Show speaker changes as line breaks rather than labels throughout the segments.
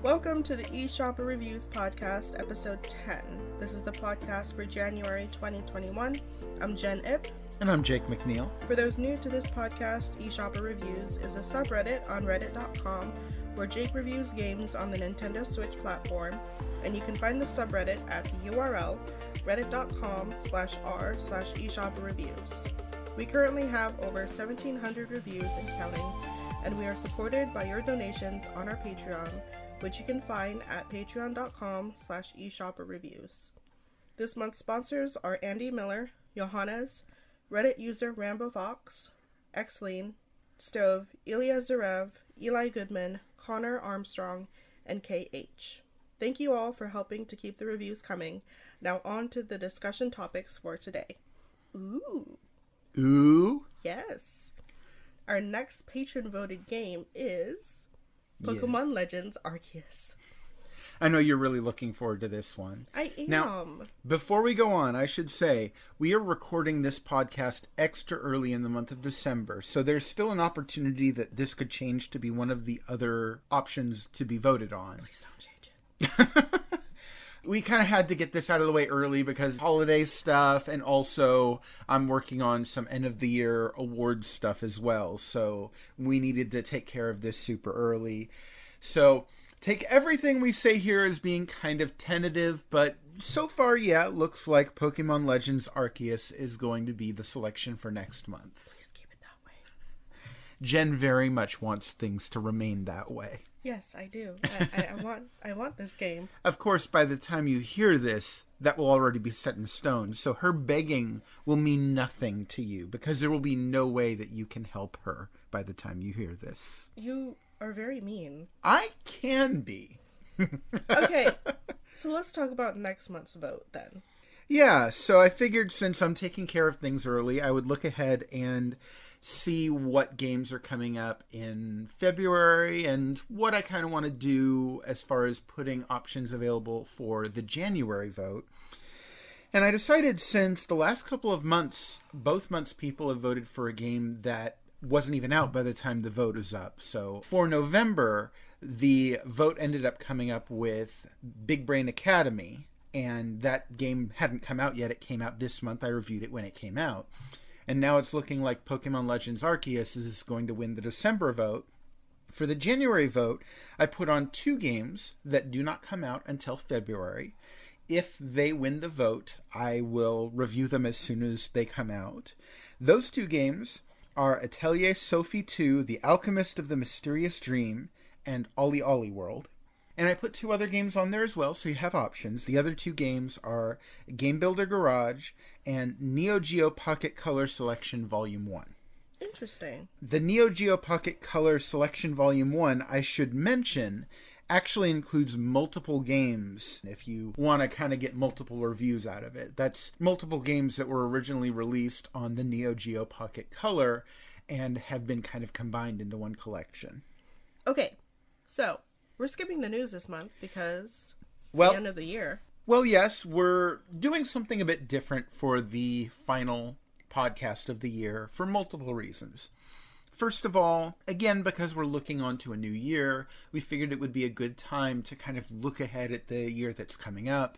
Welcome to the eShopper Reviews Podcast, episode 10. This is the podcast for January 2021. I'm Jen Ip.
And I'm Jake McNeil.
For those new to this podcast, eShopper Reviews is a subreddit on reddit.com where Jake reviews games on the Nintendo Switch platform, and you can find the subreddit at the URL reddit.com/r/eShopperReviews. We currently have over 1,700 reviews and counting, and we are supported by your donations on our Patreon, which you can find at patreon.com/eShopperReviews. This month's sponsors are Andy Miller, Johannes, Reddit user Rambo Fox, Xlean, Stove, Ilya Zarev, Eli Goodman, Connor Armstrong, and KH. Thank you all for helping to keep the reviews coming. Now on to the discussion topics for today. Ooh. Yes. Our next patron-voted game is Pokemon Legends Arceus.
I know you're really looking forward to this one.
I am.
Now, before we go on, I should say, we are recording this podcast extra early in the month of December, so there's still an opportunity that this could change to be one of the other options to be voted on.
Please don't change it.
We kind of had to get this out of the way early because holiday stuff, and also I'm working on some end-of-the-year awards stuff as well, so we needed to take care of this super early. So take everything we say here as being kind of tentative, but so far, yeah, it looks like Pokemon Legends Arceus is going to be the selection for next month.
Please keep it that way.
Jen very much wants things to remain that way.
Yes, I do. I want this game.
Of course, by the time you hear this, that will already be set in stone, so her begging will mean nothing to you, because there will be no way that you can help her by the time you hear this.
You are very mean.
I can be.
Okay, so let's talk about next month's vote then.
Yeah, so I figured since I'm taking care of things early, I would look ahead and see what games are coming up in February and what I kind of want to do as far as putting options available for the January vote. And I decided since the last couple of months, both months people have voted for a game that wasn't even out by the time the vote is up. So for November, the vote ended up coming up with Big Brain Academy, and that game hadn't come out yet. It came out this month. I reviewed it when it came out. And now it's looking like Pokemon Legends Arceus is going to win the December vote. For the January vote, I put on two games that do not come out until February. If they win the vote, I will review them as soon as they come out. Those two games are Atelier Sophie 2, The Alchemist of the Mysterious Dream, and Ollie Ollie World. And I put two other games on there as well, so you have options. The other two games are Game Builder Garage and Neo Geo Pocket Color Selection Volume 1.
Interesting.
The Neo Geo Pocket Color Selection Volume 1, I should mention, actually includes multiple games if you want to kind of get multiple reviews out of it. That's multiple games that were originally released on the Neo Geo Pocket Color and have been kind of combined into one collection.
Okay, so we're skipping the news this month because it's the end of the year.
Well, yes, we're doing something a bit different for the final podcast of the year for multiple reasons. First of all, again, because we're looking on to a new year, we figured it would be a good time to kind of look ahead at the year that's coming up.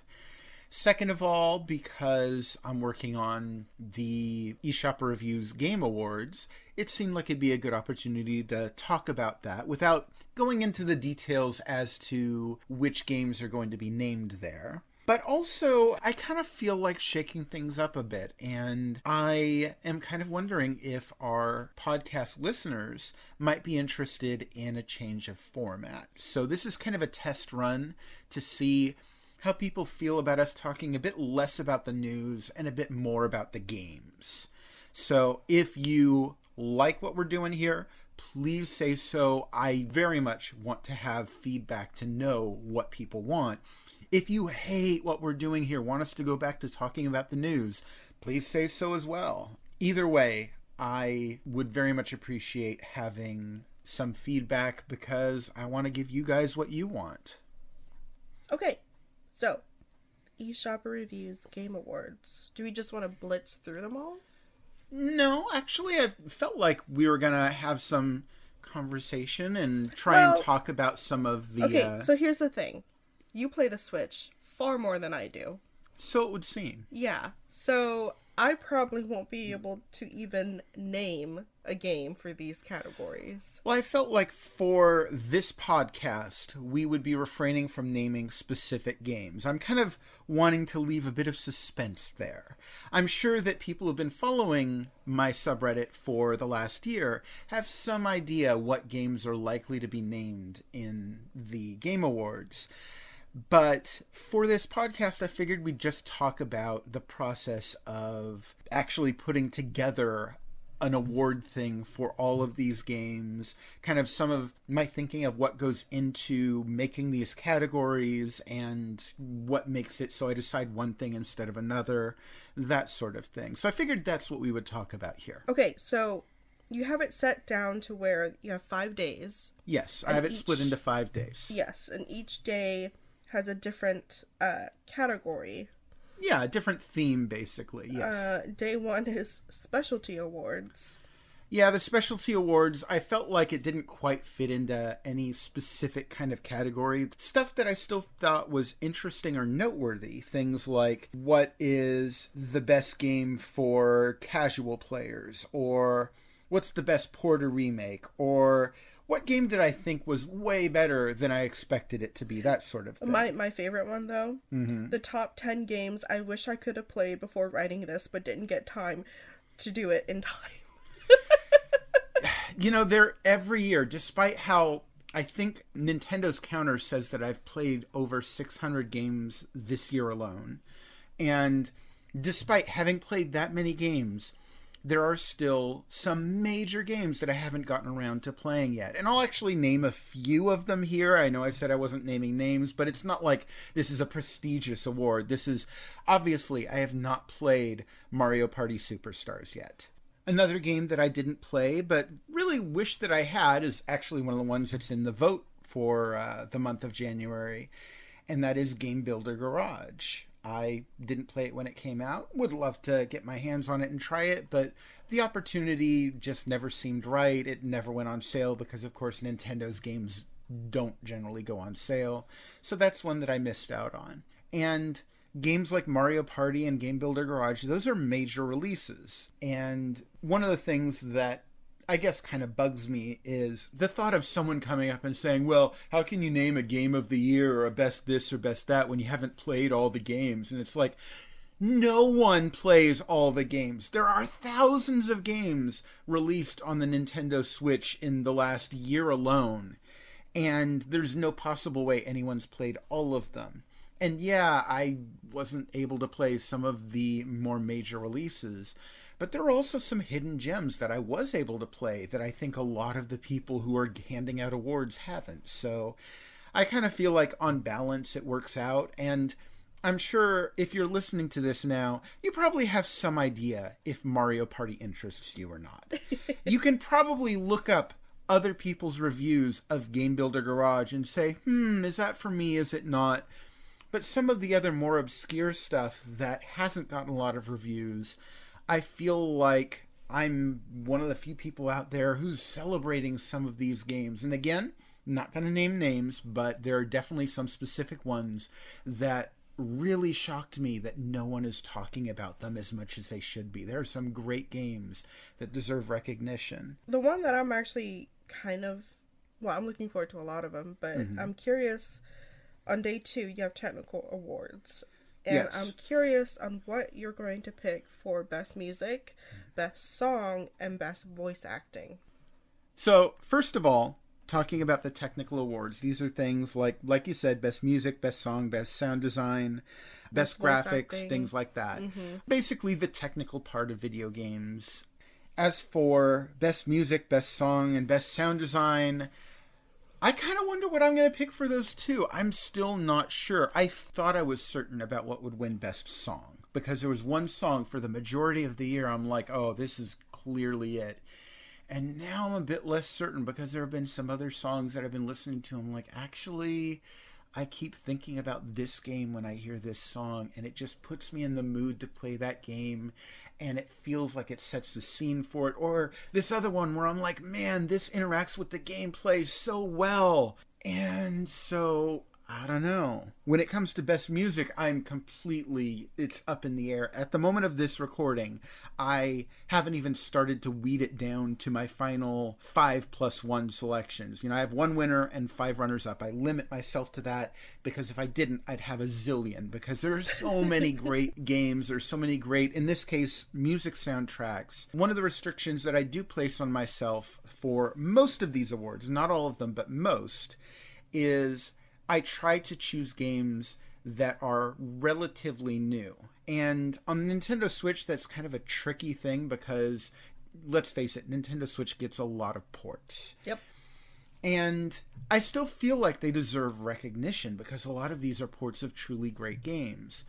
Second of all, because I'm working on the eShopper Reviews Game Awards, it seemed like it'd be a good opportunity to talk about that without going into the details as to which games are going to be named there. But also, I kind of feel like shaking things up a bit, and I am kind of wondering if our podcast listeners might be interested in a change of format. So this is kind of a test run to see how people feel about us talking a bit less about the news and a bit more about the games. So if you like what we're doing here, please say so. I very much want to have feedback to know what people want. If you hate what we're doing here, want us to go back to talking about the news, please say so as well. Either way, I would very much appreciate having some feedback because I want to give you guys what you want.
Okay, so eShopper Reviews Game Awards. Do we just want to blitz through them all?
No, actually, I felt like we were going to have some conversation and try
Well,
and talk about some of the...
Okay, so here's the thing. You play the Switch far more than I do.
So it would seem.
Yeah, so I probably won't be able to even name a game for these categories.
Well, I felt like for this podcast, we would be refraining from naming specific games. I'm kind of wanting to leave a bit of suspense there. I'm sure that people who've been following my subreddit for the last year have some idea what games are likely to be named in the Game Awards. But for this podcast, I figured we'd just talk about the process of actually putting together an award thing for all of these games, kind of some of my thinking of what goes into making these categories and what makes it so I decide one thing instead of another, that sort of thing. So I figured that's what we would talk about here.
Okay, so you have it set down to where you have 5 days.
Yes, I have it split into 5 days.
Yes, and each day has a different category.
Yeah, a different theme, basically, yes.
Day 1 is specialty awards.
Yeah, the specialty awards, I felt like it didn't quite fit into any specific kind of category. Stuff that I still thought was interesting or noteworthy. Things like, what is the best game for casual players? Or what's the best port or remake? Or what game did I think was way better than I expected it to be? That sort of thing.
My favorite one, though, the top 10 games I wish I could have played before writing this, but didn't get time to do it in time.
You know, they're every year, despite how I think Nintendo's counter says that I've played over 600 games this year alone. And despite having played that many games, there are still some major games that I haven't gotten around to playing yet. And I'll actually name a few of them here. I know I said I wasn't naming names, but it's not like this is a prestigious award. This is, obviously, I have not played Mario Party Superstars yet. Another game that I didn't play, but really wish that I had, is actually one of the ones that's in the vote for the month of January, and that is Game Builder Garage. I didn't play it when it came out. Would love to get my hands on it and try it, but the opportunity just never seemed right. It never went on sale because, of course, Nintendo's games don't generally go on sale. So that's one that I missed out on. And games like Mario Party and Game Builder Garage, those are major releases. And one of the things that I guess kind of bugs me is the thought of someone coming up and saying, well, how can you name a game of the year or a best this or best that when you haven't played all the games? And it's like, no one plays all the games. There are thousands of games released on the Nintendo Switch in the last year alone, and there's no possible way anyone's played all of them. And yeah, I wasn't able to play some of the more major releases, but there are also some hidden gems that I was able to play that I think a lot of the people who are handing out awards haven't. So I kind of feel like on balance it works out. And I'm sure if you're listening to this now, you probably have some idea if Mario Party interests you or not. You can probably look up other people's reviews of Game Builder Garage and say, is that for me? Is it not? But some of the other more obscure stuff that hasn't gotten a lot of reviews, I feel like I'm one of the few people out there who's celebrating some of these games. And again, I'm not going to name names, but there are definitely some specific ones that really shocked me that no one is talking about them as much as they should be. There are some great games that deserve recognition.
The one that I'm actually I'm looking forward to a lot of them, but I'm curious, on day 2, you have technical awards. And
yes.
I'm curious on what you're going to pick for best music, best song, and best voice acting.
So, first of all, talking about the technical awards, these are things like you said, best music, best song, best sound design, best graphics, things like that. Basically, the technical part of video games. As for best music, best song, and best sound design, I kind of wonder what I'm going to pick for those two. I'm still not sure. I thought I was certain about what would win best song, because there was one song for the majority of the year I'm like, oh, this is clearly it. And now I'm a bit less certain because there have been some other songs that I've been listening to. I'm like, actually, I keep thinking about this game when I hear this song, and it just puts me in the mood to play that game, and it feels like it sets the scene for it. Or this other one where I'm like, man, this interacts with the gameplay so well. And so, I don't know. When it comes to best music, it's up in the air. At the moment of this recording, I haven't even started to weed it down to my final 5+1 selections. I have 1 winner and 5 runners-up. I limit myself to that because if I didn't, I'd have a zillion, because there's so many great games. There's so many great, in this case, music soundtracks. One of the restrictions that I do place on myself for most of these awards, not all of them, but most, is I try to choose games that are relatively new. And on the Nintendo Switch, that's kind of a tricky thing because, let's face it, Nintendo Switch gets a lot of ports.
Yep.
And I still feel like they deserve recognition because a lot of these are ports of truly great games.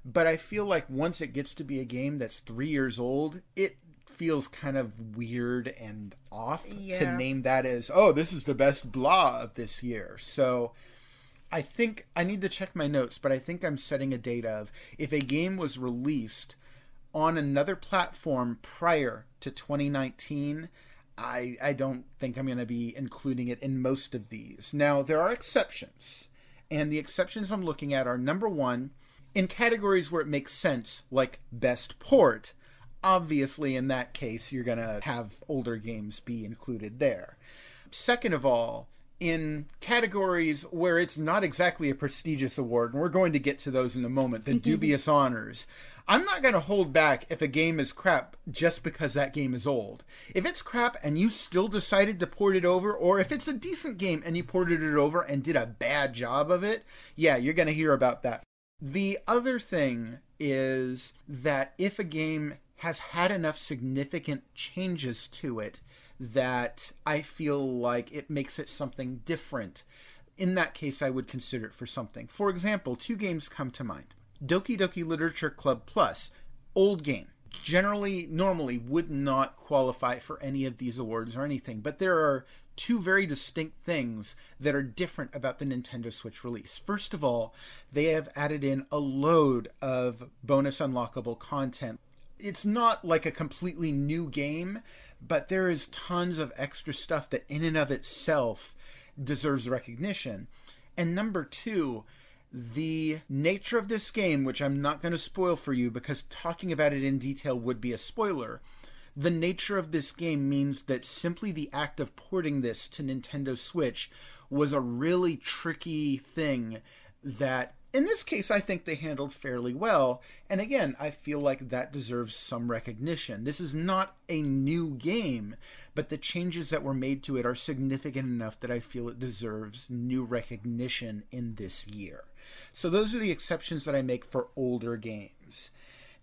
But I feel like once it gets to be a game that's 3 years old, it feels kind of weird and off to name that as, oh, this is the best blah of this year. So I think I need to check my notes, but I think I'm setting a date of if a game was released on another platform prior to 2019, I don't think I'm going to be including it in most of these. Now, there are exceptions, and the exceptions I'm looking at are, number one, in categories where it makes sense, like Best Port. Obviously, in that case, you're going to have older games be included there. Second of all, in categories where it's not exactly a prestigious award, and we're going to get to those in a moment, the dubious honors, I'm not going to hold back if a game is crap just because that game is old. If it's crap and you still decided to port it over, or if it's a decent game and you ported it over and did a bad job of it, yeah, you're going to hear about that. The other thing is that if a game has had enough significant changes to it that I feel like it makes it something different, in that case I would consider it for something. For example, 2 games come to mind. Doki Doki Literature Club Plus, old game. Normally would not qualify for any of these awards or anything, but there are 2 very distinct things that are different about the Nintendo Switch release. First of all, they have added in a load of bonus unlockable content. It's not like a completely new game, but there is tons of extra stuff that in and of itself deserves recognition. And number 2, the nature of this game, which I'm not going to spoil for you because talking about it in detail would be a spoiler. The nature of this game means that simply the act of porting this to Nintendo Switch was a really tricky thing that, in this case, I think they handled fairly well. And again, I feel like that deserves some recognition. This is not a new game, but the changes that were made to it are significant enough that I feel it deserves new recognition in this year. So those are the exceptions that I make for older games.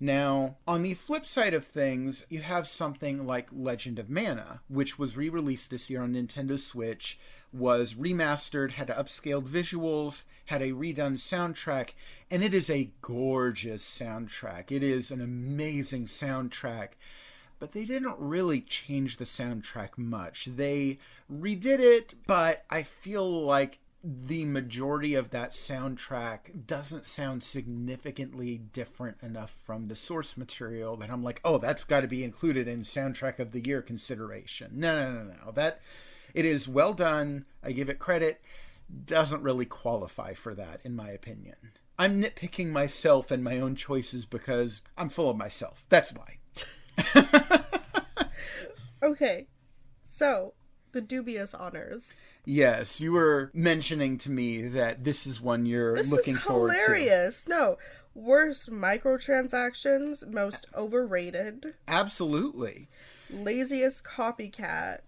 Now, on the flip side of things, you have something like Legend of Mana, which was re-released this year on Nintendo Switch, was remastered, had upscaled visuals, had a redone soundtrack, and it is a gorgeous soundtrack. It is an amazing soundtrack, but they didn't really change the soundtrack much. They redid it, but I feel like the majority of that soundtrack doesn't sound significantly different enough from the source material that I'm like, oh, that's got to be included in Soundtrack of the Year consideration. No. That, it is well done. I give it credit. Doesn't really qualify for that, in my opinion. I'm nitpicking myself and my own choices because I'm full of myself. That's why.
Okay, so the dubious honors.
Yes, you were mentioning to me that this is one you're looking forward to.
This is hilarious. No, worst microtransactions, most overrated.
Absolutely.
Laziest copycat.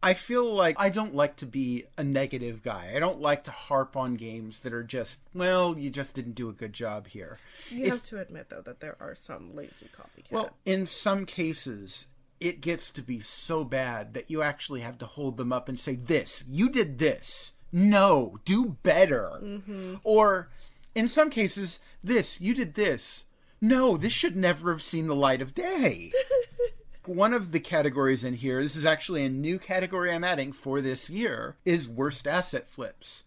I feel like I don't like to be a negative guy. I don't like to harp on games that are just, well, you just didn't do a good job here.
You have to admit, though, that there are some lazy copycats.
Well, in some cases, it gets to be so bad that you actually have to hold them up and say, this, you did this. No, do better. Mm-hmm. Or, in some cases, this, you did this. No, this should never have seen the light of day. One of the categories in here, this is actually a new category I'm adding for this year, is worst asset flips.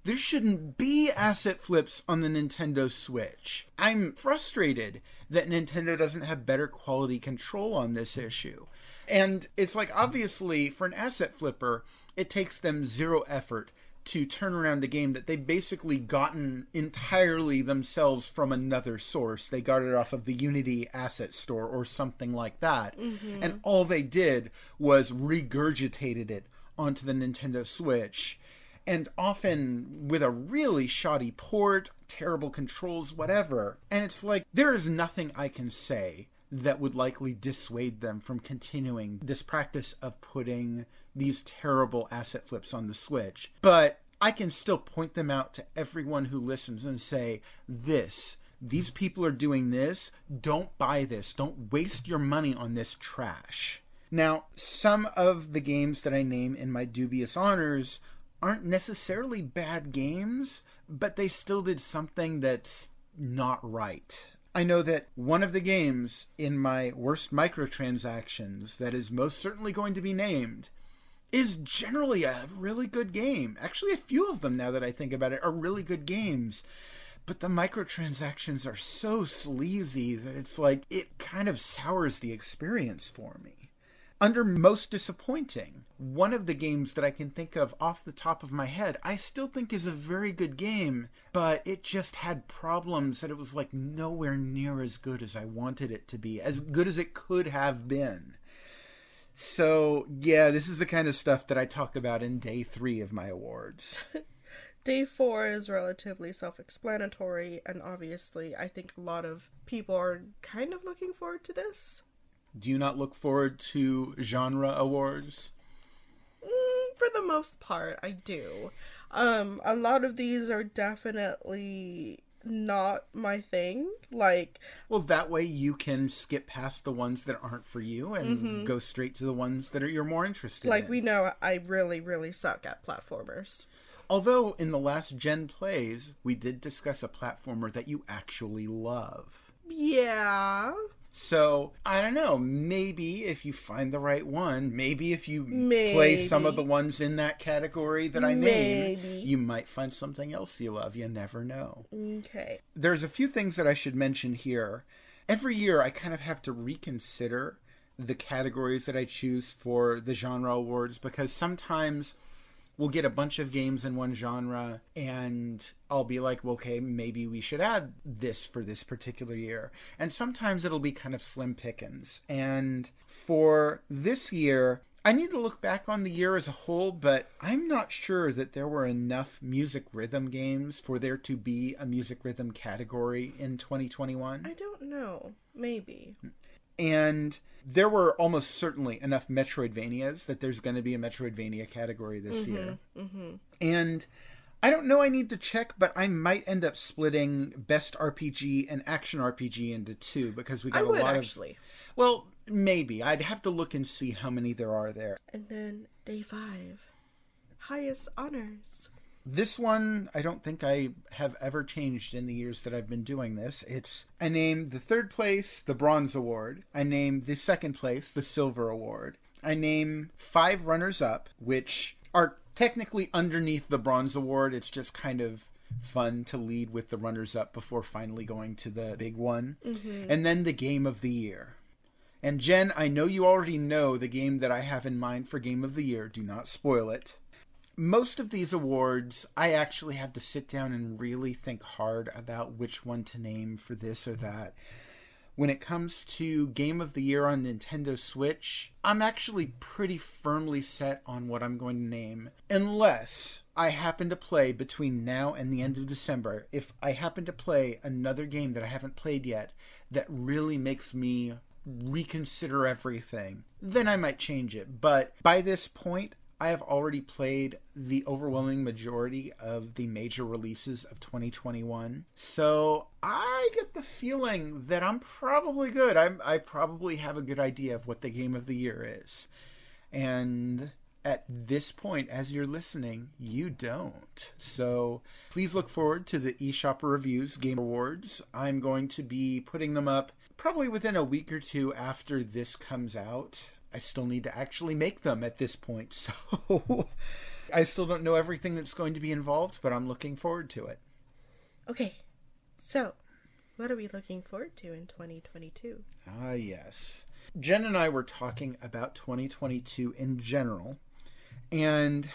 There shouldn't be asset flips on the Nintendo Switch. I'm frustrated that Nintendo doesn't have better quality control on this issue. And it's like, obviously, for an asset flipper, it takes them zero effort to turn around a game that they've basically gotten entirely themselves from another source. They got it off of the Unity asset store or something like that. And all they did was regurgitated it onto the Nintendo Switch. And often with a really shoddy port, terrible controls, whatever. And it's like, there is nothing I can say that would likely dissuade them from continuing this practice of putting these terrible asset flips on the Switch. But I can still point them out to everyone who listens and say, these people are doing this, don't buy this, don't waste your money on this trash. Now, some of the games that I name in my dubious honors aren't necessarily bad games, but they still did something that's not right. I know that one of the games in my worst microtransactions that is most certainly going to be named is generally a really good game. Actually, a few of them, now that I think about it, are really good games. But the microtransactions are so sleazy that it's like, it kind of sours the experience for me. Under most disappointing, one of the games that I can think of off the top of my head, I still think is a very good game, but it just had problems that it was like nowhere near as good as I wanted it to be, as good as it could have been. So, yeah, this is the kind of stuff that I talk about in day 3 of my awards.
Day 4 is relatively self-explanatory, and obviously I think a lot of people are kind of looking forward to this.
Do you not look forward to genre awards?
For the most part, I do. A lot of these are definitely not my thing. Like,
well, that way you can skip past the ones that aren't for you and go straight to the ones that you're more interested in.
Like, we know I really, really suck at platformers.
Although, in the last Gen Plays, we did discuss a platformer that you actually love.
Yeah.
So, I don't know, maybe if you find the right one, maybe if you play some of the ones in that category that I named, you might find something else you love. You never know.
Okay.
There's a few things that I should mention here. Every year I kind of have to reconsider the categories that I choose for the genre awards, because sometimes we'll get a bunch of games in one genre and I'll be like, well, okay, maybe we should add this for this particular year. And sometimes it'll be kind of slim pickings. And for this year, I need to look back on the year as a whole, but I'm not sure that there were enough music rhythm games for there to be a music rhythm category in 2021.
I don't know. Maybe.
And there were almost certainly enough Metroidvanias that there's going to be a Metroidvania category this year. And I don't know, I need to check, but I might end up splitting Best RPG and Action RPG into 2, because we got a lot of... Well, maybe. I'd have to look and see how many there are there.
And then Day 5. Highest honors.
This one, I don't think I have ever changed in the years that I've been doing this. I named the 3rd place the Bronze Award. I named the 2nd place the Silver Award. I named 5 runners-up, which are technically underneath the Bronze Award. It's just kind of fun to lead with the runners-up before finally going to the big one. And then the Game of the Year. And Jen, I know you already know the game that I have in mind for Game of the Year. Do not spoil it. Most of these awards, I actually have to sit down and really think hard about which one to name for this or that. When it comes to Game of the Year on Nintendo Switch, I'm actually pretty firmly set on what I'm going to name. Unless I happen to play between now and the end of December, if I happen to play another game that I haven't played yet that really makes me reconsider everything, then I might change it. But by this point, I have already played the overwhelming majority of the major releases of 2021. So I get the feeling that I'm probably good. I probably have a good idea of what the Game of the Year is. And at this point, as you're listening, you don't. So please look forward to the eShopper Reviews Game Awards. I'm going to be putting them up probably within a week or two after this comes out. I still need to actually make them at this point, so I still don't know everything that's going to be involved, but I'm looking forward to it.
Okay, so what are we looking forward to in 2022?
Yes. Jen and I were talking about 2022 in general, and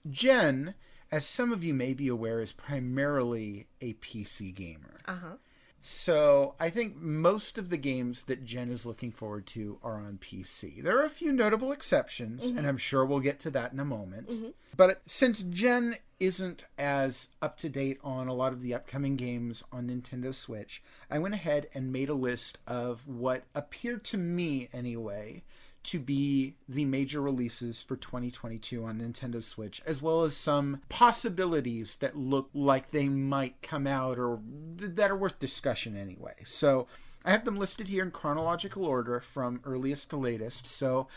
Jen, as some of you may be aware, is primarily a PC gamer.
Uh-huh.
So I think most of the games that Jen is looking forward to are on PC. There are a few notable exceptions, and I'm sure we'll get to that in a moment. But since Jen isn't as up to date on a lot of the upcoming games on Nintendo Switch, I went ahead and made a list of what appeared to me, anyway, to be the major releases for 2022 on Nintendo Switch, as well as some possibilities that look like they might come out or that are worth discussion anyway. So I have them listed here in chronological order from earliest to latest. So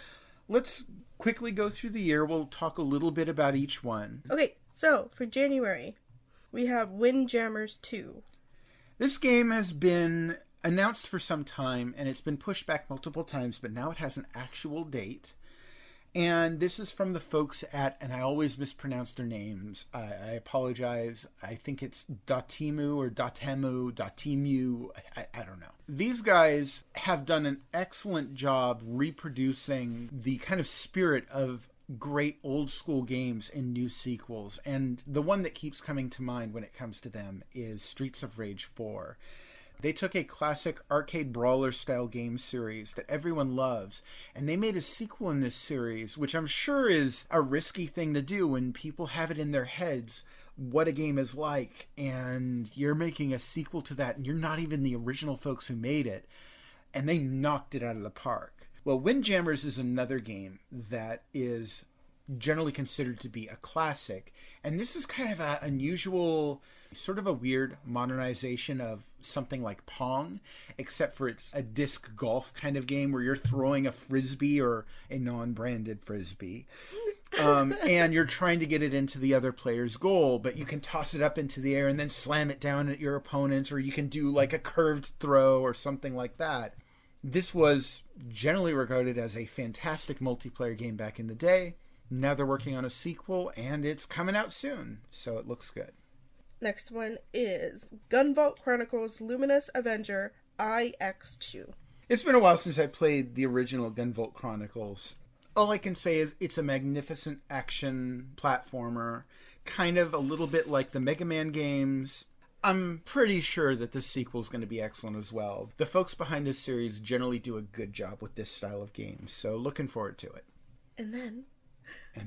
let's quickly go through the year. We'll talk a little bit about each one.
Okay, so for January, we have Windjammers 2.
This game has been announced for some time, and it's been pushed back multiple times, but now it has an actual date. And this is from the folks at, and I always mispronounce their names, I apologize, I think it's Dotemu or Dotemu, I don't know. These guys have done an excellent job reproducing the kind of spirit of great old school games in new sequels, and the one that keeps coming to mind when it comes to them is Streets of Rage 4. They took a classic arcade brawler style game series that everyone loves, and they made a sequel in this series, which I'm sure is a risky thing to do when people have it in their heads what a game is like, and you're making a sequel to that, and you're not even the original folks who made it, and they knocked it out of the park. Well, Windjammers is another game that is generally considered to be a classic, and this is kind of an unusual, sort of a weird modernization of something like Pong, except for it's a disc golf kind of game where you're throwing a frisbee or a non-branded frisbee, and you're trying to get it into the other player's goal, but you can toss it up into the air and then slam it down at your opponents, or you can do like a curved throw or something like that. This was generally regarded as a fantastic multiplayer game back in the day. Now they're working on a sequel, and it's coming out soon, so it looks good.
Next one is Gunvolt Chronicles Luminous Avenger IX2.
It's been a while since I played the original Gunvolt Chronicles. All I can say is it's a magnificent action platformer, kind of a little bit like the Mega Man games. I'm pretty sure that this sequel is going to be excellent as well. The folks behind this series generally do a good job with this style of games, so looking forward to it.
And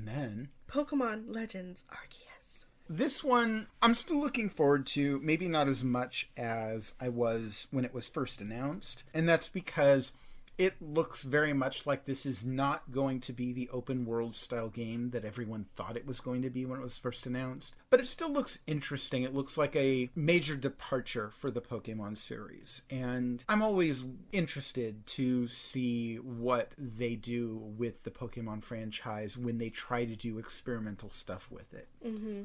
then Pokemon Legends Arceus.
This one I'm still looking forward to, maybe not as much as I was when it was first announced, and that's because it looks very much like this is not going to be the open world style game that everyone thought it was going to be when it was first announced. But it still looks interesting. It looks like a major departure for the Pokemon series. And I'm always interested to see what they do with the Pokemon franchise when they try to do experimental stuff with it.
Mm-hmm.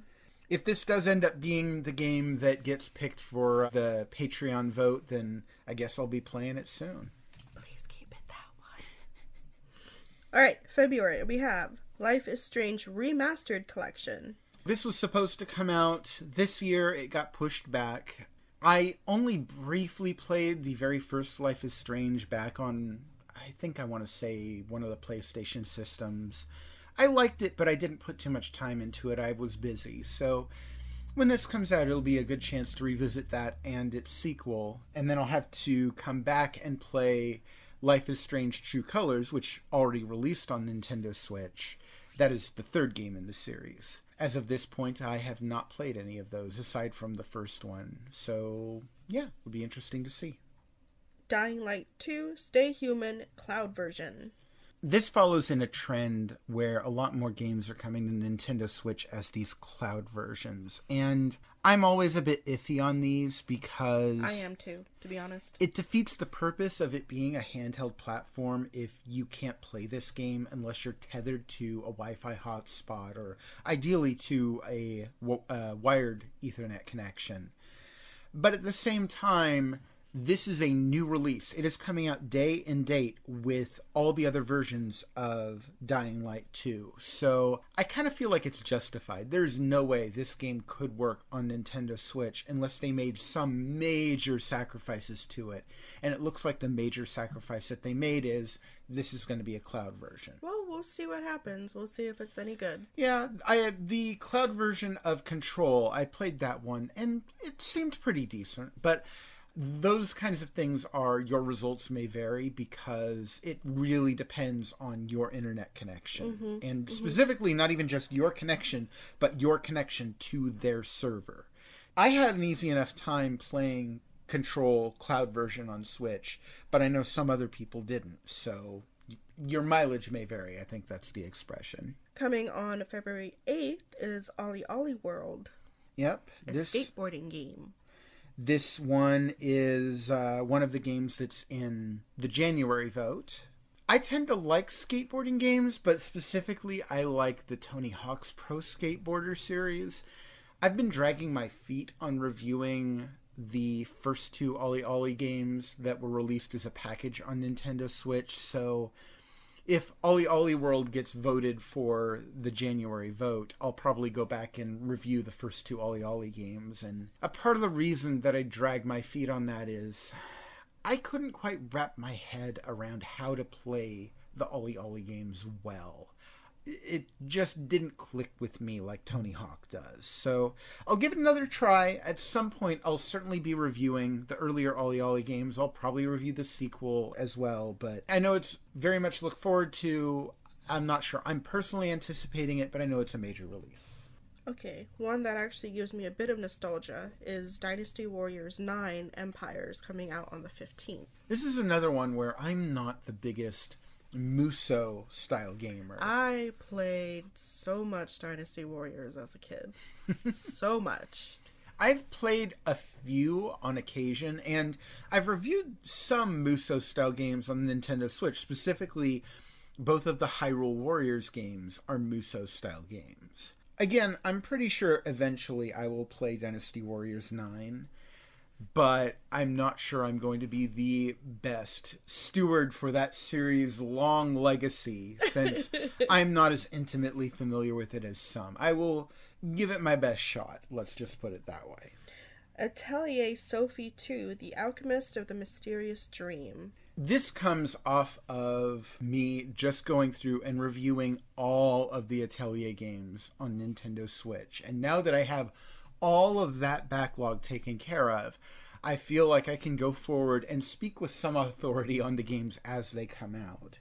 If this does end up being the game that gets picked for the Patreon vote, then I guess I'll be playing it soon.
Alright, February, we have Life is Strange Remastered Collection.
This was supposed to come out this year. It got pushed back. I only briefly played the very first Life is Strange back on, I think I want to say, one of the PlayStation systems. I liked it, but I didn't put too much time into it. I was busy. So when this comes out, it'll be a good chance to revisit that and its sequel. And then I'll have to come back and play Life is Strange True Colors, which already released on Nintendo Switch. That is the third game in the series. As of this point, I have not played any of those, aside from the first one. So, yeah, it'll be interesting to see.
Dying Light 2 Stay Human Cloud Version.
This follows in a trend where a lot more games are coming to Nintendo Switch as these cloud versions. And I'm always a bit iffy on these because
I am too, to be honest.
It defeats the purpose of it being a handheld platform if you can't play this game unless you're tethered to a Wi-Fi hotspot or ideally to a wired Ethernet connection. But at the same time, this is a new release. It is coming out day and date with all the other versions of Dying Light 2. So I kind of feel like it's justified. There's no way this game could work on Nintendo Switch unless they made some major sacrifices to it. And it looks like the major sacrifice that they made is this is going to be a cloud version.
Well, we'll see what happens. We'll see if it's any good.
Yeah, the cloud version of Control, I played that one, and it seemed pretty decent. But those kinds of things are, your results may vary because it really depends on your internet connection. And specifically, not even just your connection, but your connection to their server. I had an easy enough time playing Control cloud version on Switch, but I know some other people didn't, so your mileage may vary. I think that's the expression.
Coming on February 8th is Ollie Ollie World.
Yep.
A skateboarding game.
This one is one of the games that's in the January vote. I tend to like skateboarding games, but specifically I like the Tony Hawk's Pro Skateboarder series. I've been dragging my feet on reviewing the first two Ollie Ollie games that were released as a package on Nintendo Switch, so if Ollie Ollie World gets voted for the January vote, I'll probably go back and review the first two Ollie Ollie games. And a part of the reason that I drag my feet on that is I couldn't quite wrap my head around how to play the Ollie Ollie games well. It just didn't click with me like Tony Hawk does. So I'll give it another try. At some point, I'll certainly be reviewing the earlier Ollie Ollie games. I'll probably review the sequel as well. But I know it's very much to look forward to. I'm not sure I'm personally anticipating it, but I know it's a major release.
Okay, one that actually gives me a bit of nostalgia is Dynasty Warriors 9 Empires, coming out on the 15th.
This is another one where I'm not the biggest Muso style gamer.
I played so much Dynasty Warriors as a kid. So much.
I've played a few on occasion, and I've reviewed some Muso style games on the Nintendo Switch. Specifically, both of the Hyrule Warriors games are Muso style games. Again, I'm pretty sure eventually I will play Dynasty Warriors 9. But I'm not sure I'm going to be the best steward for that series' long legacy, since I'm not as intimately familiar with it as some. I will give it my best shot, let's just put it that way.
Atelier Sophie 2, The Alchemist of the Mysterious Dream.
This comes off of me just going through and reviewing all of the Atelier games on Nintendo Switch. And now that I have all of that backlog taken care of, I feel like I can go forward and speak with some authority on the games as they come out.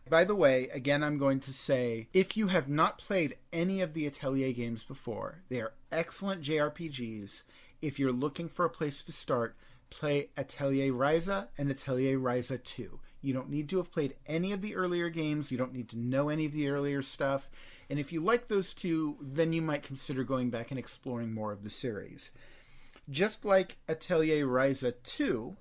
By the way, again, I'm going to say, if you have not played any of the Atelier games before, they are excellent JRPGs. If you're looking for a place to start, play Atelier Ryza and Atelier Ryza 2. You don't need to have played any of the earlier games. You don't need to know any of the earlier stuff. And if you like those two, then you might consider going back and exploring more of the series. Just like Atelier Ryza 2,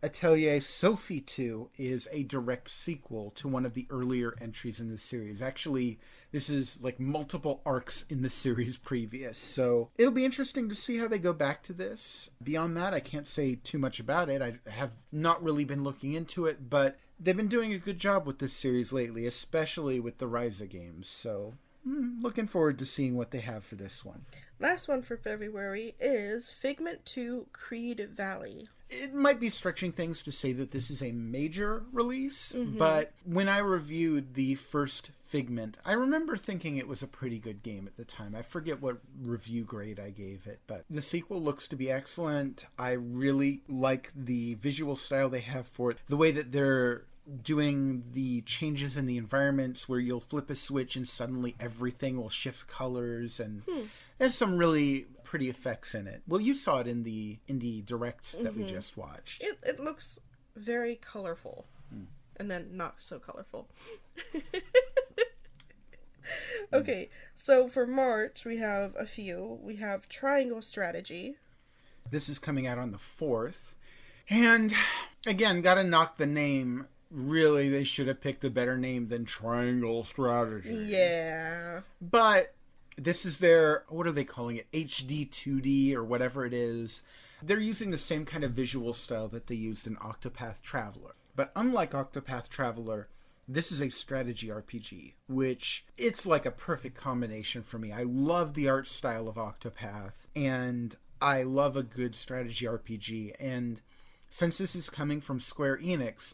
Atelier Sophie 2 is a direct sequel to one of the earlier entries in the series. Actually, this is like multiple arcs in the series previous. So it'll be interesting to see how they go back to this. Beyond that, I can't say too much about it. I have not really been looking into it, but they've been doing a good job with this series lately, especially with the Ryza games. So looking forward to seeing what they have for this one.
Last one for February is Figment 2 Creed Valley.
It might be stretching things to say that this is a major release, but when I reviewed the first Figment, I remember thinking it was a pretty good game at the time. I forget what review grade I gave it, but the sequel looks to be excellent. I really like the visual style they have for it, the way that they're doing the changes in the environments where you'll flip a switch and suddenly everything will shift colors, and there's some really pretty effects in it. Well, you saw it in the indie direct that we just watched.
It looks very colorful, and then not so colorful. Okay, so for March we have a few. We have Triangle Strategy.
This is coming out on the 4th. And again, gotta knock the name. Really, they should have picked a better name than Triangle Strategy.
Yeah.
But this is their, what are they calling it? HD 2D or whatever it is. They're using the same kind of visual style that they used in Octopath Traveler. But unlike Octopath Traveler, this is a strategy RPG, which it's like a perfect combination for me. I love the art style of Octopath, and I love a good strategy RPG. And since this is coming from Square Enix,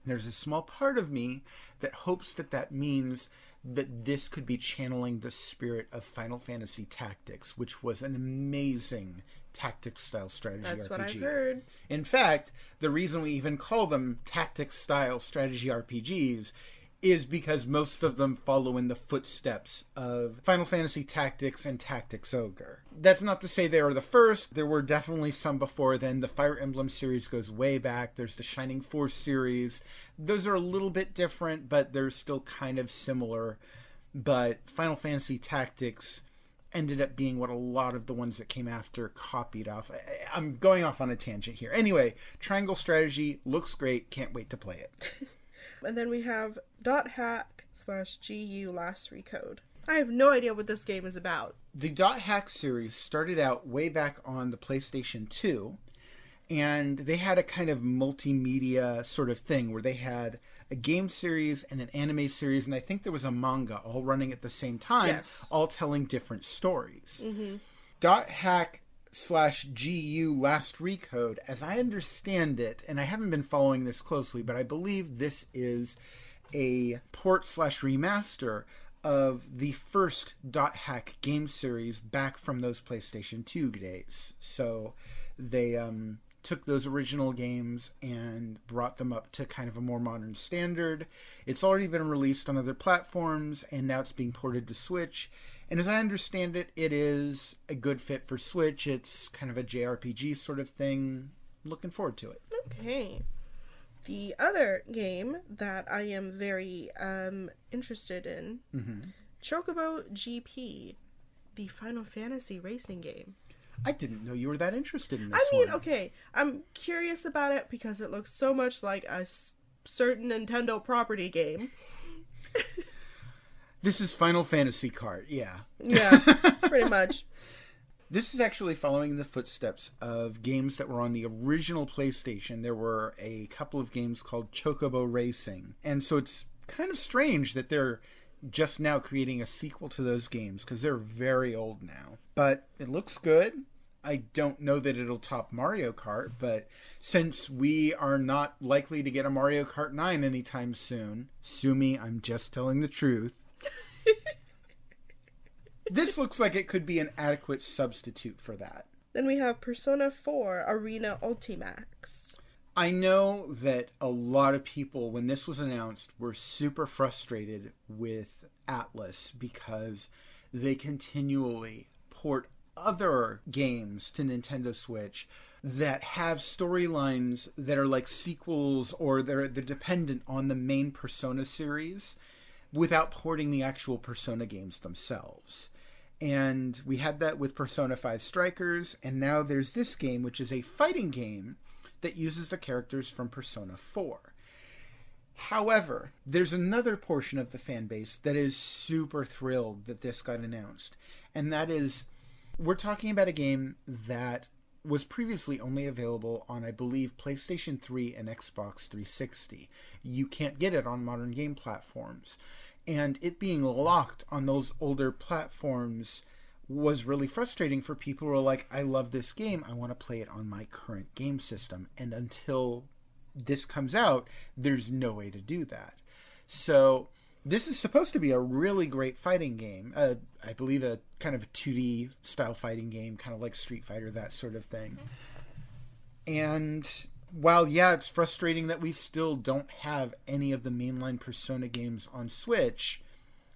there's a small part of me that hopes that that means that this could be channeling the spirit of Final Fantasy Tactics, which was an amazing tactics-style strategy RPG.
That's what I've heard.
In fact, the reason we even call them tactics-style strategy RPGs is because most of them follow in the footsteps of Final Fantasy Tactics and Tactics Ogre. That's not to say they were the first. There were definitely some before then. The Fire Emblem series goes way back. There's the Shining Force series. Those are a little bit different, but they're still kind of similar. But Final Fantasy Tactics ended up being what a lot of the ones that came after copied off. I'm going off on a tangent here. Anyway, Triangle Strategy looks great. Can't wait to play it.
And then we have .hack/GU Last Recode. I have no idea what this game is about.
The .hack series started out way back on the PlayStation 2, and they had a kind of multimedia sort of thing where they had a game series and an anime series, and I think there was a manga all running at the same time,
Yes.
all telling different stories.
Mm-hmm.
.hack/GU Last Recode, as I understand it, and I haven't been following this closely, but I believe this is a port/remaster of the first .hack game series back from those PlayStation 2 days. So they took those original games and brought them up to kind of a more modern standard. It's already been released on other platforms, and now it's being ported to Switch. And as I understand it, it is a good fit for Switch. It's kind of a JRPG sort of thing. Looking forward to it.
Okay. The other game that I am very interested in, Chocobo GP, the Final Fantasy racing game.
I didn't know you were that interested in this
one.
one.
Okay, I'm curious about it because it looks so much like a certain Nintendo property game.
This is Final Fantasy Kart, yeah.
Yeah, pretty much.
This is actually following the footsteps of games that were on the original PlayStation. There were a couple of games called Chocobo Racing. And so it's kind of strange that they're just now creating a sequel to those games because they're very old now. But it looks good. I don't know that it'll top Mario Kart, but since we are not likely to get a Mario Kart 9 anytime soon, sue me, I'm just telling the truth. This looks like it could be an adequate substitute for that.
Then we have Persona 4 Arena Ultimax.
I know that a lot of people, when this was announced, were super frustrated with Atlus because they continually port other games to Nintendo Switch that have storylines that are like sequels or they're dependent on the main Persona series without porting the actual Persona games themselves. And we had that with Persona 5 Strikers, and now there's this game, which is a fighting game that uses the characters from Persona 4. However, there's another portion of the fan base that is super thrilled that this got announced, and that is, we're talking about a game that was previously only available on, I believe, PlayStation 3 and Xbox 360. You can't get it on modern game platforms. And it being locked on those older platforms was really frustrating for people who are like, I love this game, I want to play it on my current game system. And until this comes out, there's no way to do that. So this is supposed to be a really great fighting game. I believe a kind of a 2D style fighting game, kind of like Street Fighter, that sort of thing. And while, yeah, it's frustrating that we still don't have any of the mainline Persona games on Switch,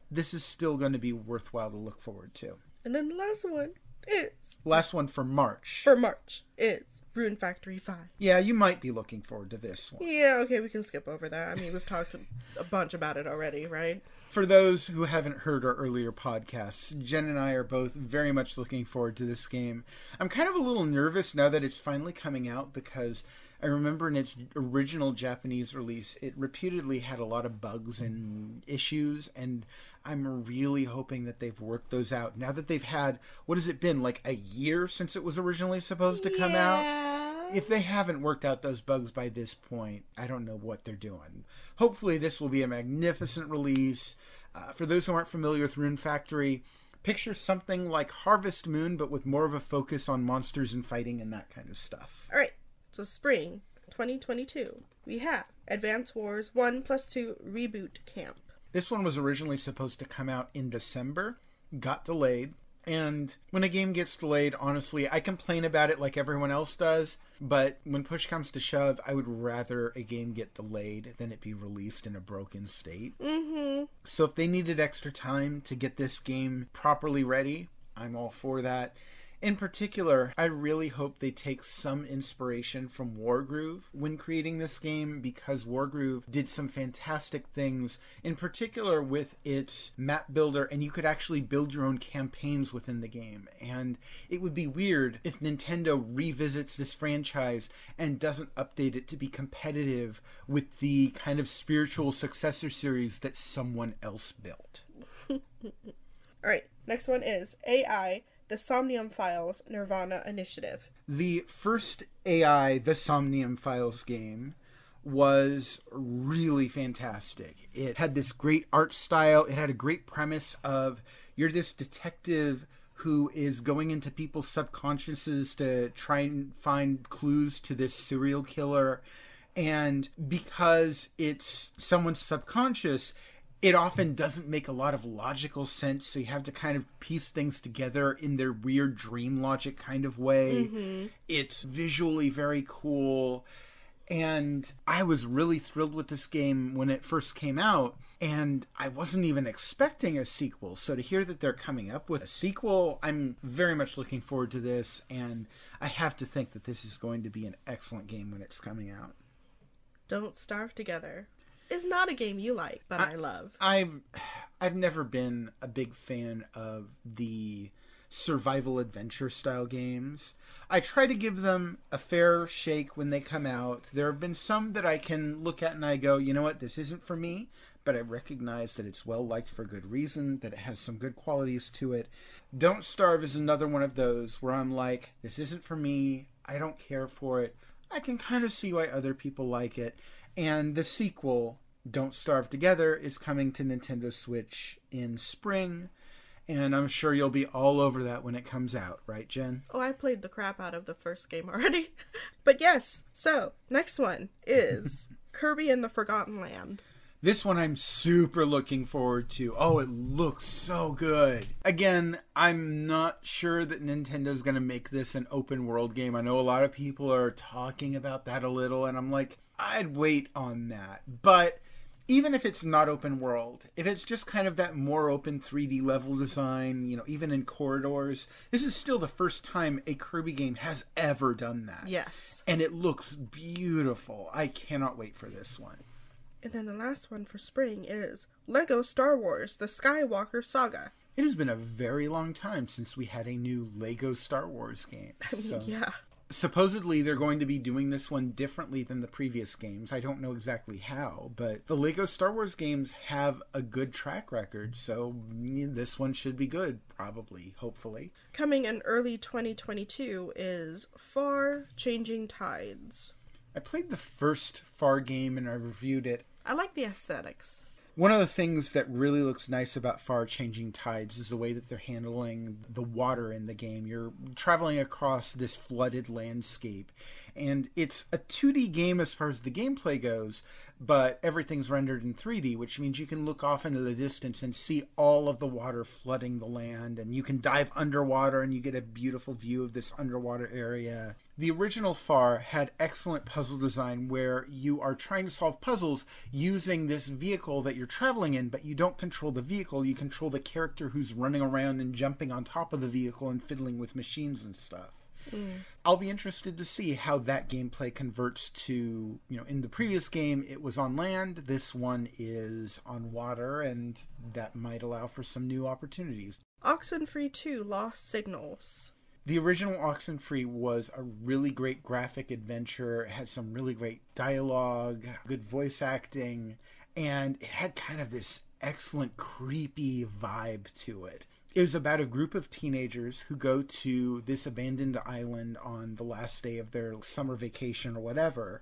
this is still going to be worthwhile to look forward to.
And then the last one is...
Last one for March.
For March is Rune Factory 5.
Yeah, you might be looking forward to this one.
Yeah, okay, we can skip over that. I mean, we've talked a bunch about it already, right?
For those who haven't heard our earlier podcasts, Jen and I are both very much looking forward to this game. I'm kind of a little nervous now that it's finally coming out because I remember in its original Japanese release, it reputedly had a lot of bugs and issues, and I'm really hoping that they've worked those out. Now that they've had, what has it been, like a year since it was originally supposed to come out? If they haven't worked out those bugs by this point, I don't know what they're doing. Hopefully this will be a magnificent release. For those who aren't familiar with Rune Factory, picture something like Harvest Moon, but with more of a focus on monsters and fighting and that kind of stuff.
All right, so spring 2022, we have Advance Wars 1+2 Reboot Camp.
This one was originally supposed to come out in December, got delayed, and when a game gets delayed, honestly, I complain about it like everyone else does, but when push comes to shove, I would rather a game get delayed than it be released in a broken state. So if they needed extra time to get this game properly ready, I'm all for that. In particular, I really hope they take some inspiration from Wargroove when creating this game, because Wargroove did some fantastic things, in particular with its map builder, and you could actually build your own campaigns within the game. And it would be weird if Nintendo revisits this franchise and doesn't update it to be competitive with the kind of spiritual successor series that someone else built.
Alright, next one is AI, the Somnium Files Nirvana Initiative.
The first AI, the Somnium Files game, was really fantastic. It had this great art style. It had a great premise of you're this detective who is going into people's subconsciouses to try and find clues to this serial killer. And because it's someone's subconscious, it often doesn't make a lot of logical sense, so you have to kind of piece things together in their weird dream logic kind of way. It's visually very cool, and I was really thrilled with this game when it first came out, and I wasn't even expecting a sequel, so to hear that they're coming up with a sequel, I'm very much looking forward to this, and I have to think that this is going to be an excellent game when it's coming out.
Don't Starve Together is not a game you like, but I love.
I've never been a big fan of the survival adventure style games. I try to give them a fair shake when they come out. There have been some that I can look at and I go, you know what, this isn't for me, but I recognize that it's well liked for good reason, that it has some good qualities to it. Don't Starve is another one of those where I'm like, this isn't for me, I don't care for it. I can kind of see why other people like it. And the sequel, Don't Starve Together, is coming to Nintendo Switch in spring. And I'm sure you'll be all over that when it comes out, right, Jen?
Oh, I played the crap out of the first game already. But yes, so next one is Kirby and the Forgotten Land.
This one I'm super looking forward to. Oh, it looks so good. Again, I'm not sure that Nintendo's going to make this an open world game. I know a lot of people are talking about that a little, and I'm like, I'd wait on that. But even if it's not open world, if it's just kind of that more open 3D level design, you know, even in corridors, this is still the first time a Kirby game has ever done that.
Yes.
And it looks beautiful. I cannot wait for this one.
And then the last one for spring is Lego Star Wars, the Skywalker Saga.
It has been a very long time since we had a new Lego Star Wars game. So.
Yeah.
Supposedly they're going to be doing this one differently than the previous games. I don't know exactly how, but the Lego Star Wars games have a good track record, so this one should be good, probably, hopefully.
Coming in early 2022 is Far Changing Tides.
I played the first Far game and I reviewed it.
I like the aesthetics.
One of the things that really looks nice about Far Changing Tides is the way that they're handling the water in the game. You're traveling across this flooded landscape, and it's a 2D game as far as the gameplay goes, but everything's rendered in 3D, which means you can look off into the distance and see all of the water flooding the land, and you can dive underwater and you get a beautiful view of this underwater area. The original Far had excellent puzzle design where you are trying to solve puzzles using this vehicle that you're traveling in, but you don't control the vehicle, you control the character who's running around and jumping on top of the vehicle and fiddling with machines and stuff. I'll be interested to see how that gameplay converts to, you know, in the previous game it was on land, this one is on water, and that might allow for some new opportunities.
Oxenfree 2 Lost Signals.
The original Oxenfree was a really great graphic adventure. It had some really great dialogue, good voice acting, and it had kind of this excellent creepy vibe to it. It was about a group of teenagers who go to this abandoned island on the last day of their summer vacation or whatever.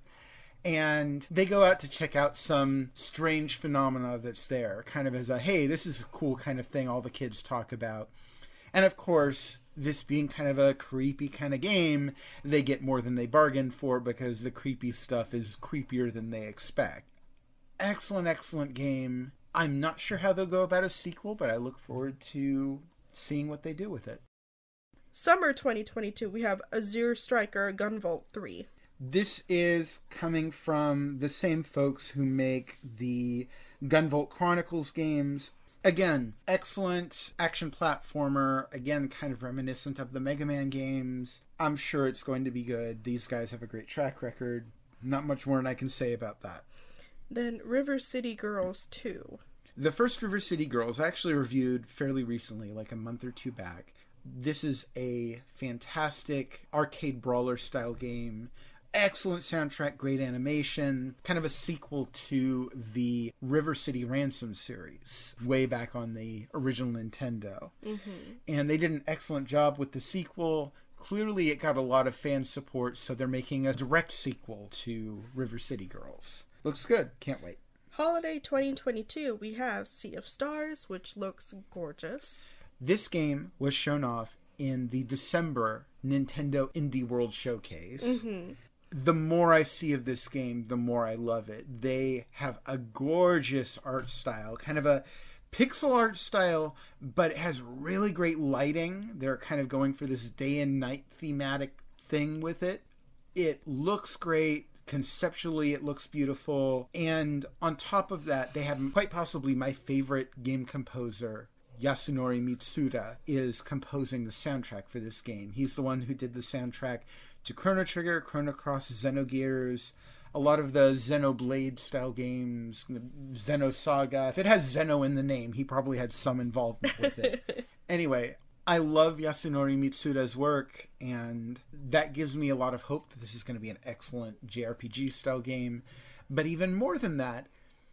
And they go out to check out some strange phenomena that's there, kind of as a, hey, this is a cool kind of thing all the kids talk about. And of course, this being kind of a creepy kind of game, they get more than they bargained for because the creepy stuff is creepier than they expect. Excellent, excellent game. I'm not sure how they'll go about a sequel, but I look forward to seeing what they do with it.
Summer 2022, we have Azure Striker Gunvolt 3.
This is coming from the same folks who make the Gunvolt Chronicles games. Again, excellent action platformer. Again, kind of reminiscent of the Mega Man games. I'm sure it's going to be good. These guys have a great track record. Not much more than I can say about that.
Then River City Girls 2.
The first River City Girls I actually reviewed fairly recently, like a month or two back. This is a fantastic arcade brawler style game. Excellent soundtrack, great animation, kind of a sequel to the River City Ransom series way back on the original Nintendo. And they did an excellent job with the sequel. Clearly it got a lot of fan support, so they're making a direct sequel to River City Girls. Looks good. Can't wait.
Holiday 2022, we have Sea of Stars, which looks gorgeous.
This game was shown off in the December Nintendo Indie World Showcase. The more I see of this game, the more I love it. They have a gorgeous art style, kind of a pixel art style, but it has really great lighting. They're kind of going for this day and night thematic thing with it. It looks great. Conceptually, it looks beautiful. And on top of that, they have quite possibly my favorite game composer, Yasunori Mitsuda, is composing the soundtrack for this game. He's the one who did the soundtrack to Chrono Trigger, Chrono Cross, Xenogears, a lot of the Xenoblade style games, Xenosaga. If it has Xeno in the name, he probably had some involvement with it. Anyway, I love Yasunori Mitsuda's work, and that gives me a lot of hope that this is going to be an excellent JRPG style game. But even more than that,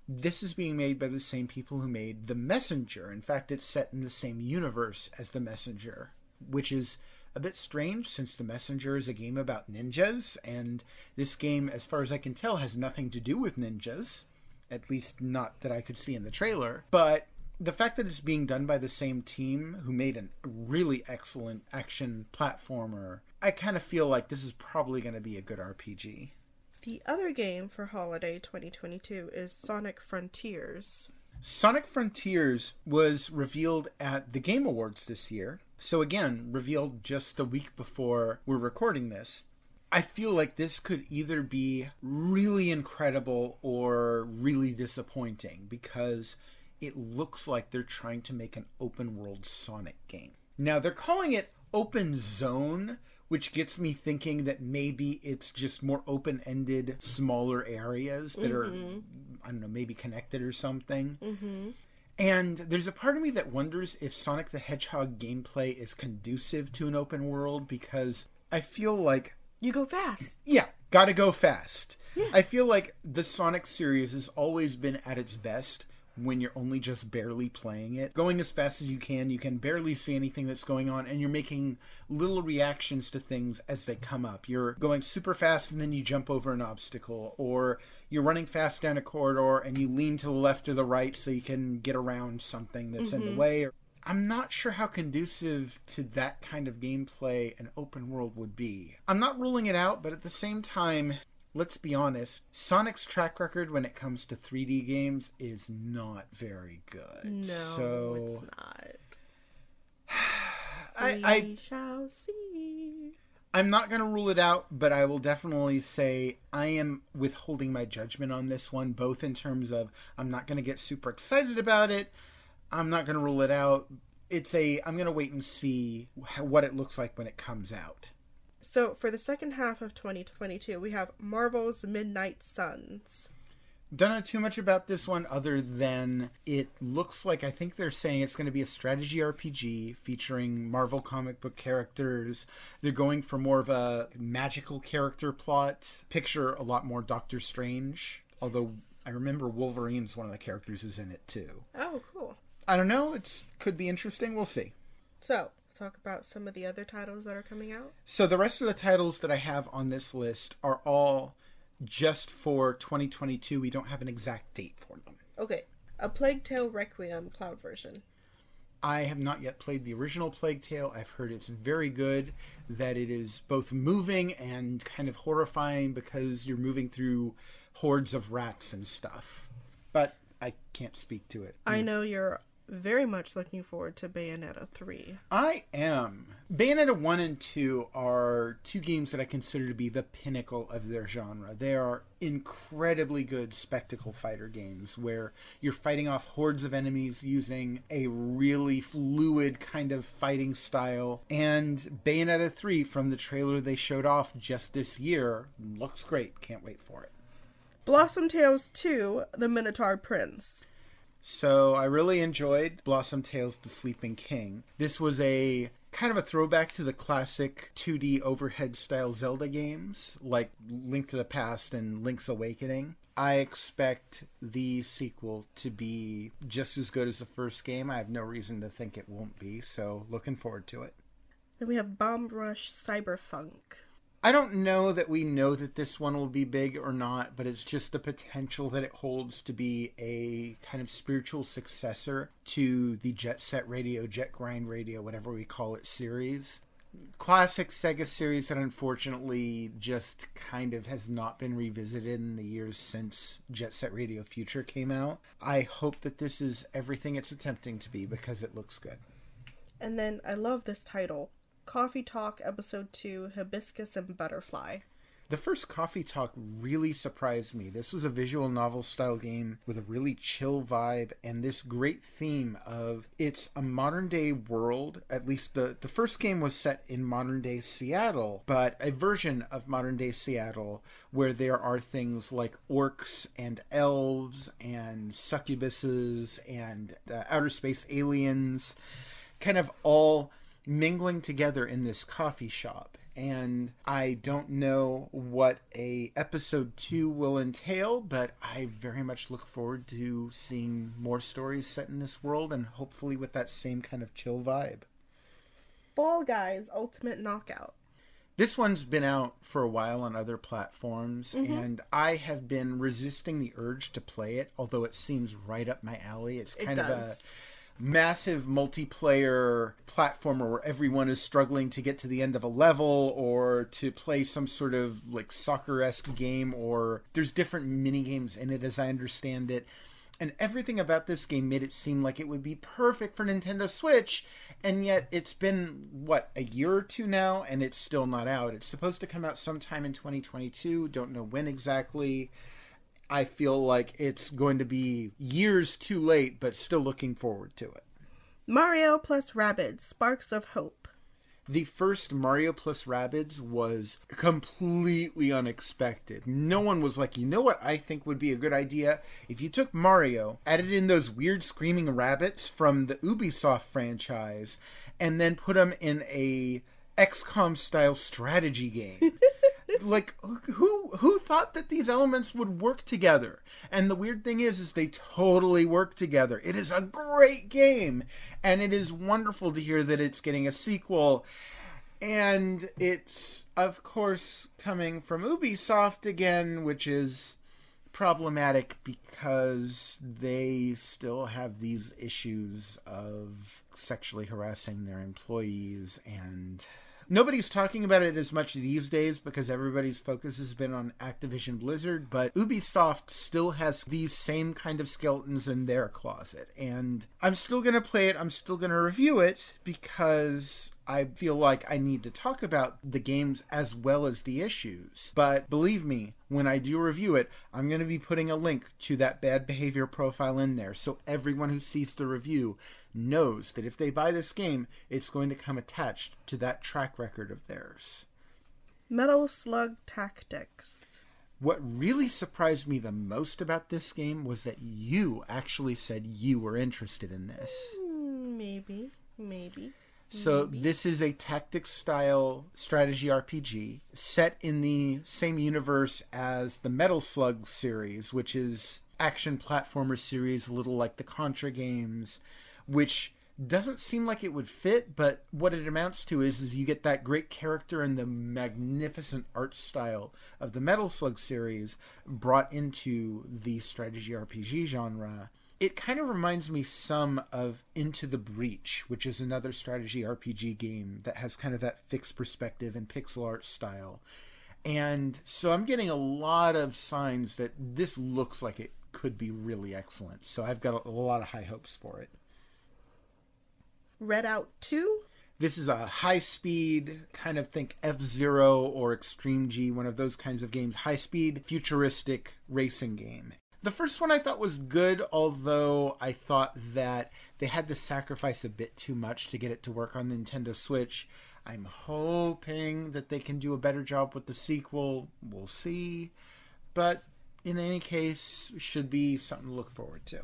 this is being made by the same people who made The Messenger. In fact, it's set in the same universe as The Messenger, which is a bit strange since The Messenger is a game about ninjas, and this game, as far as I can tell, has nothing to do with ninjas, at least not that I could see in the trailer. But the fact that it's being done by the same team who made a really excellent action platformer, I kind of feel like this is probably going to be a good RPG.
The other game for Holiday 2022 is Sonic Frontiers.
Sonic Frontiers was revealed at the Game Awards this year. So again, revealed just the week before we're recording this. I feel like this could either be really incredible or really disappointing because it looks like they're trying to make an open world Sonic game. Now, they're calling it Open Zone, which gets me thinking that maybe it's just more open-ended, smaller areas that are, I don't know, maybe connected or something. And there's a part of me that wonders if Sonic the Hedgehog gameplay is conducive to an open world, because I feel like...
You go fast.
Yeah, gotta go fast.
Yeah.
I feel like the Sonic series has always been at its best when you're only just barely playing it. Going as fast as you can barely see anything that's going on, and you're making little reactions to things as they come up. You're going super fast and then you jump over an obstacle, or you're running fast down a corridor and you lean to the left or the right so you can get around something that's in the way. I'm not sure how conducive to that kind of gameplay an open world would be. I'm not ruling it out, but at the same time, let's be honest, Sonic's track record when it comes to 3D games is not very good.
No, it's not.
I
shall see.
I'm not going to rule it out, but I will definitely say I am withholding my judgment on this one, both in terms of I'm not going to get super excited about it. I'm not going to rule it out. I'm going to wait and see what it looks like when it comes out.
So, for the second half of 2022, we have Marvel's Midnight Suns.
Don't know too much about this one other than it looks like, I think they're saying it's going to be a strategy RPG featuring Marvel comic book characters. They're going for more of a magical character plot. Picture a lot more Doctor Strange, although I remember Wolverine's one of the characters is in it too.
Oh, cool.
I don't know. It could be interesting. We'll see.
So, talk about some of the other titles that are coming out.
So the rest of the titles that I have on this list are all just for 2022. We don't have an exact date for them.
Okay. A Plague Tale Requiem cloud version.
I have not yet played the original Plague Tale. I've heard it's very good, that it is both moving and kind of horrifying because you're moving through hordes of rats and stuff. But I can't speak to it.
I know you're very much looking forward to Bayonetta 3.
I am. Bayonetta 1 and 2 are two games that I consider to be the pinnacle of their genre. They are incredibly good spectacle fighter games where you're fighting off hordes of enemies using a really fluid kind of fighting style. And Bayonetta 3, from the trailer they showed off just this year, looks great. Can't wait for it.
Blossom Tales 2, The Minotaur Prince.
So I really enjoyed Blossom Tales: The Sleeping King. This was a kind of a throwback to the classic 2D overhead style Zelda games like Link to the Past and Link's Awakening. I expect the sequel to be just as good as the first game. I have no reason to think it won't be, so looking forward to it.
Then we have Bomb Rush Cyberpunk.
I don't know that we know that this one will be big or not, but it's just the potential that it holds to be a kind of spiritual successor to the Jet Set Radio, Jet Grind Radio, whatever we call it, series. Classic Sega series that unfortunately just kind of has not been revisited in the years since Jet Set Radio Future came out. I hope that this is everything it's attempting to be because it looks good.
And then I love this title. Coffee Talk Episode 2, Hibiscus and Butterfly.
The first Coffee Talk really surprised me. This was a visual novel style game with a really chill vibe and this great theme of it's a modern day world. At least the first game was set in modern day Seattle, but a version of modern day Seattle where there are things like orcs and elves and succubuses and outer space aliens, kind of all mingling together in this coffee shop. And I don't know what a episode 2 will entail, but I very much look forward to seeing more stories set in this world and hopefully with that same kind of chill vibe.
Fall Guys Ultimate Knockout.
This one's been out for a while on other platforms, and I have been resisting the urge to play it, although it seems right up my alley. It's kind of a massive multiplayer platformer where everyone is struggling to get to the end of a level or to play some sort of like soccer-esque game, or there's different mini games in it as I understand it. And everything about this game made it seem like it would be perfect for Nintendo Switch, and yet it's been, what, a year or two now, and it's still not out. It's supposed to come out sometime in 2022, don't know when exactly. I feel like it's going to be years too late, but still looking forward to it.
Mario plus Rabbids, Sparks of Hope.
The first Mario plus Rabbids was completely unexpected. No one was like, you know what I think would be a good idea? If you took Mario, added in those weird screaming rabbits from the Ubisoft franchise, and then put them in a XCOM style strategy game. Like, who thought that these elements would work together? And the weird thing is they totally work together. It is a great game, and it is wonderful to hear that it's getting a sequel. And it's, of course, coming from Ubisoft again, which is problematic because they still have these issues of sexually harassing their employees, and nobody's talking about it as much these days because everybody's focus has been on Activision Blizzard, but Ubisoft still has these same kind of skeletons in their closet. And I'm still going to play it, I'm still going to review it, because I feel like I need to talk about the games as well as the issues. But believe me, when I do review it, I'm going to be putting a link to that bad behavior profile in there, so everyone who sees the review knows that if they buy this game, it's going to come attached to that track record of theirs.
Metal Slug Tactics.
What really surprised me the most about this game was that you actually said you were interested in this.
Maybe.
So this is a tactics-style strategy RPG set in the same universe as the Metal Slug series, which is action platformer series, a little like the Contra games, which doesn't seem like it would fit, but what it amounts to is you get that great character and the magnificent art style of the Metal Slug series brought into the strategy RPG genre. It kind of reminds me some of Into the Breach, which is another strategy RPG game that has kind of that fixed perspective and pixel art style. And so I'm getting a lot of signs that this looks like it could be really excellent. So I've got a lot of high hopes for it.
Redout 2?
This is a high-speed, kind of think F-Zero or Extreme G, one of those kinds of games. High-speed, futuristic racing game. The first one I thought was good, although I thought that they had to sacrifice a bit too much to get it to work on Nintendo Switch. I'm hoping that they can do a better job with the sequel. We'll see. But in any case, should be something to look forward to.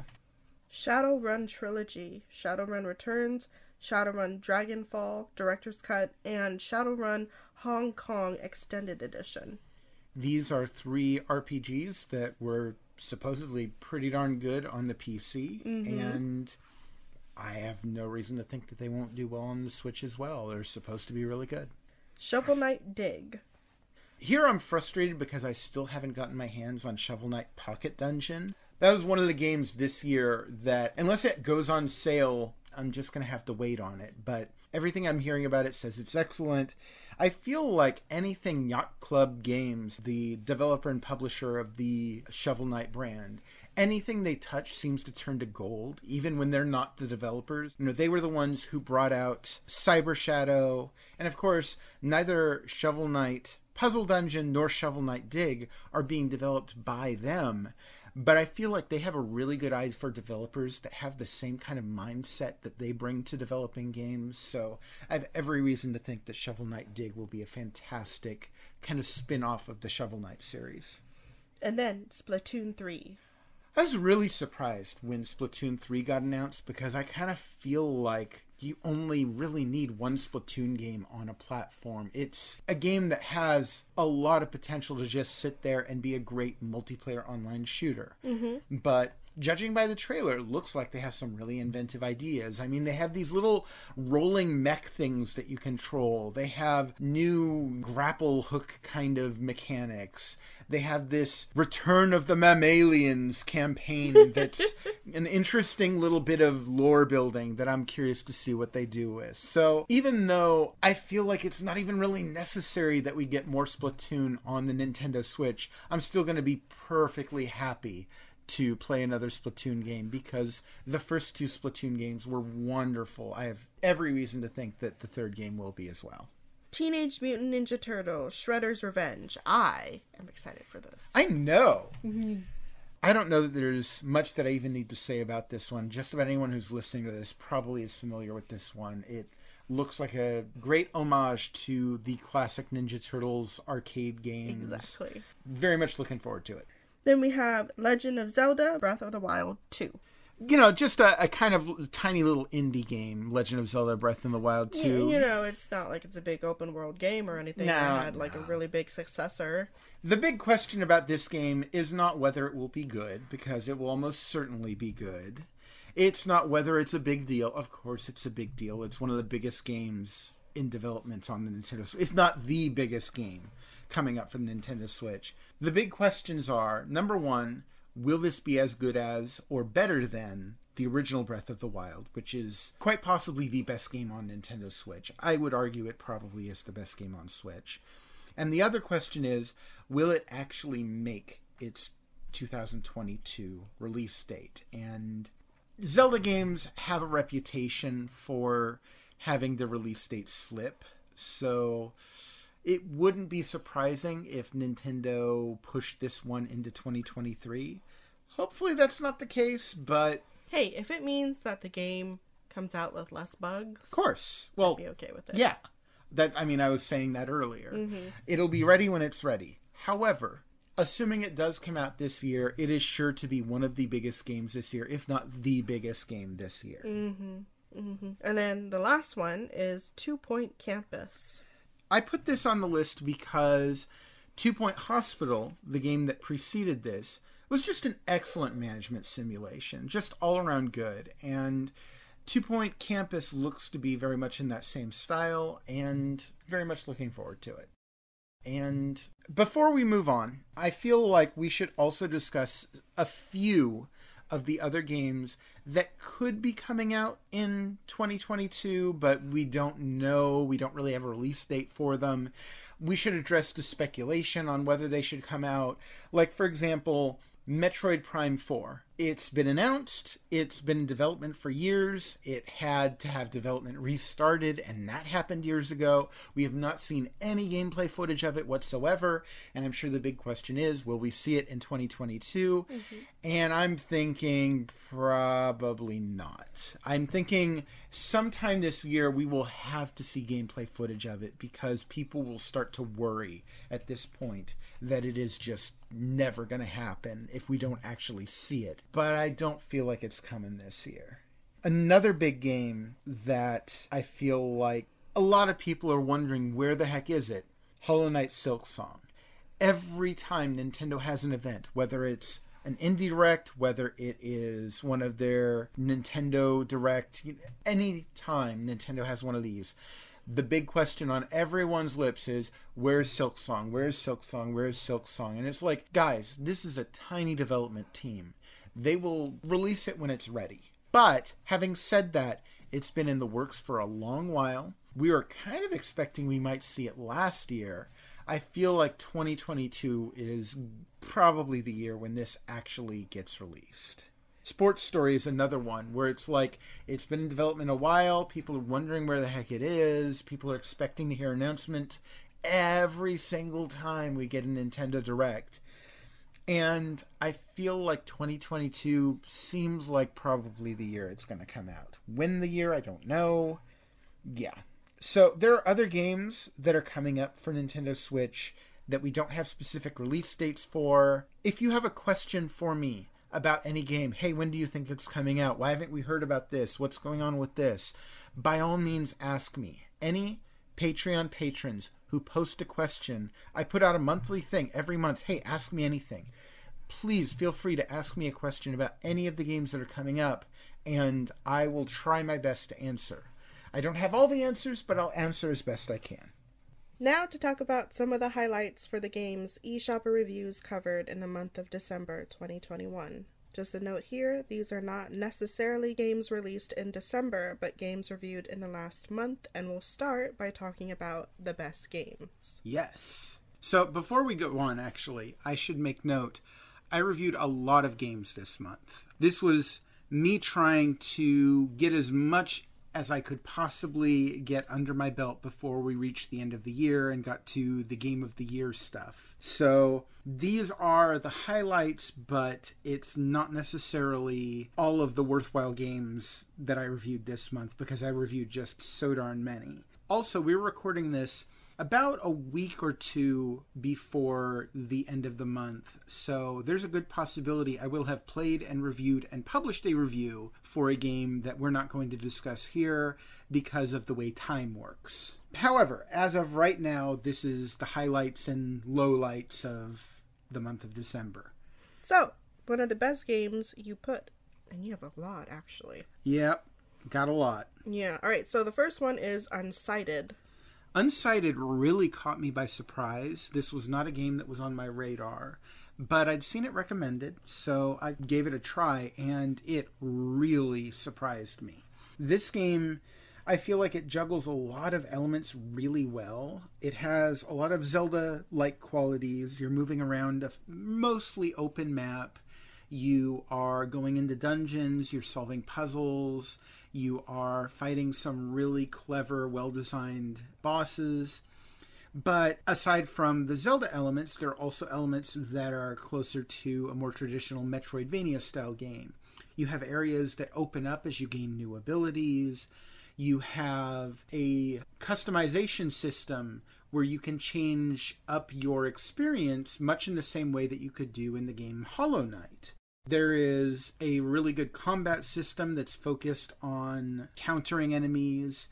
Shadowrun Trilogy, Shadowrun Returns, Shadowrun Dragonfall, Director's Cut, and Shadowrun Hong Kong Extended Edition.
These are 3 RPGs that were supposedly pretty darn good on the PC, and I have no reason to think that they won't do well on the Switch as well. They're supposed to be really good.
Shovel Knight Dig.
Here I'm frustrated because I still haven't gotten my hands on Shovel Knight Pocket Dungeon. That was one of the games this year that, unless it goes on sale, I'm just going to have to wait on it. But everything I'm hearing about it says it's excellent. I feel like anything Yacht Club Games, the developer and publisher of the Shovel Knight brand, anything they touch seems to turn to gold, even when they're not the developers. You know, they were the ones who brought out Cyber Shadow, and of course, neither Shovel Knight Puzzle Dungeon nor Shovel Knight Dig are being developed by them. But I feel like they have a really good eye for developers that have the same kind of mindset that they bring to developing games. So I have every reason to think that Shovel Knight Dig will be a fantastic kind of spin-off of the Shovel Knight series.
And then Splatoon 3.
I was really surprised when Splatoon 3 got announced because I kind of feel like you only really need one Splatoon game on a platform. It's a game that has a lot of potential to just sit there and be a great multiplayer online shooter. But judging by the trailer, it looks like they have some really inventive ideas. I mean, they have these little rolling mech things that you control. They have new grapple hook kind of mechanics. They have this Return of the Mammalians campaign that's an interesting little bit of lore building that I'm curious to see what they do with. So even though I feel like it's not even really necessary that we get more Splatoon on the Nintendo Switch, I'm still going to be perfectly happy to play another Splatoon game because the first 2 Splatoon games were wonderful. I have every reason to think that the third game will be as well.
Teenage Mutant Ninja Turtles, Shredder's Revenge. I am excited for this.
I know. I don't know that there's much that I even need to say about this one. Just about anyone who's listening to this probably is familiar with this one. It looks like a great homage to the classic Ninja Turtles arcade games.
Exactly.
Very much looking forward to it.
Then we have Legend of Zelda, Breath of the Wild 2.
You know, just a kind of tiny little indie game, Legend of Zelda Breath in the Wild 2.
You know, it's not like it's a big open world game or anything. It had like a really big successor.
The big question about this game is not whether it will be good, because it will almost certainly be good. It's not whether it's a big deal. Of course it's a big deal. It's one of the biggest games in development on the Nintendo Switch. It's not the biggest game coming up for the Nintendo Switch. The big questions are, number one, will this be as good as or better than the original Breath of the Wild, which is quite possibly the best game on Nintendo Switch? I would argue it probably is the best game on Switch. And the other question is, will it actually make its 2022 release date? And Zelda games have a reputation for having the release date slip, so it wouldn't be surprising if Nintendo pushed this one into 2023. Hopefully that's not the case, but
hey, if it means that the game comes out with less bugs,
of course. Well,
I'd be okay with it.
Yeah. I was saying that earlier. It'll be ready when it's ready. However, Assuming it does come out this year, it is sure to be one of the biggest games this year, if not the biggest game this year.
And then the last one is 2 Point Campus.
I put this on the list because 2 Point Hospital, the game that preceded this, was just an excellent management simulation, just all around good. And 2 Point Campus looks to be very much in that same style, and very much looking forward to it. And before we move on, I feel like we should also discuss a few of the other games that could be coming out in 2022, but we don't know. We don't really have a release date for them. We should address the speculation on whether they should come out. Like, for example, Metroid Prime 4. It's been announced. It's been in development for years. It had to have development restarted, and that happened years ago. We have not seen any gameplay footage of it whatsoever, and I'm sure the big question is, will we see it in 2022? And I'm thinking probably not. I'm thinking sometime this year we will have to see gameplay footage of it, because people will start to worry at this point that it is just never going to happen if we don't actually see it. But I don't feel like it's coming this year. Another big game that I feel like a lot of people are wondering, where the heck is it? Hollow Knight Silksong. Every time Nintendo has an event, whether it's an Indie Direct, whether it is one of their Nintendo Direct, any time Nintendo has one of these, the big question on everyone's lips is, where's Silksong? Where's Silksong? Where's Silksong? And it's like, guys, this is a tiny development team. They will release it when it's ready. But having said that, it's been in the works for a long while. We were kind of expecting we might see it last year. I feel like 2022 is probably the year when this actually gets released. Sports Story is another one where it's like, it's been in development a while. People are wondering where the heck it is. People are expecting to hear an announcement every single time we get a Nintendo Direct. And I feel like 2022 seems like probably the year it's going to come out. When the year, I don't know. Yeah. So there are other games that are coming up for Nintendo Switch that we don't have specific release dates for. If you have a question for me about any game, hey, when do you think it's coming out? Why haven't we heard about this? What's going on with this? By all means, ask me. Any Patreon patrons who post a question, I put out a monthly thing every month. Hey, ask me anything. Please feel free to ask me a question about any of the games that are coming up, and I will try my best to answer. I don't have all the answers, but I'll answer as best I can.
Now to talk about some of the highlights for the games eShopper reviews covered in the month of December 2021. Just a note here, these are not necessarily games released in December, but games reviewed in the last month, and we'll start by talking about the best games.
Yes. So before we go on, actually, I should make note, I reviewed a lot of games this month. This was me trying to get as much as I could possibly get under my belt before we reached the end of the year and got to the Game of the Year stuff. So these are the highlights, but it's not necessarily all of the worthwhile games that I reviewed this month, because I reviewed just so darn many. Also, we were recording this about a week or two before the end of the month, so there's a good possibility I will have played and reviewed and published a review for a game that we're not going to discuss here because of the way time works. However, as of right now, this is the highlights and lowlights of the month of December.
So, one of the best games you put, and you have a lot actually.
Yep, got a lot.
Yeah, alright, so the first one is Unsighted.
Unsighted really caught me by surprise. This was not a game that was on my radar, but I'd seen it recommended, so I gave it a try, and it really surprised me. This game, I feel like it juggles a lot of elements really well. It has a lot of Zelda-like qualities. You're moving around a mostly open map. You are going into dungeons. You're solving puzzles. You are fighting some really clever, well-designed bosses. But aside from the Zelda elements, there are also elements that are closer to a more traditional Metroidvania-style game. You have areas that open up as you gain new abilities. You have a customization system where you can change up your experience much in the same way that you could do in the game Hollow Knight. There is a really good combat system that's focused on countering enemies,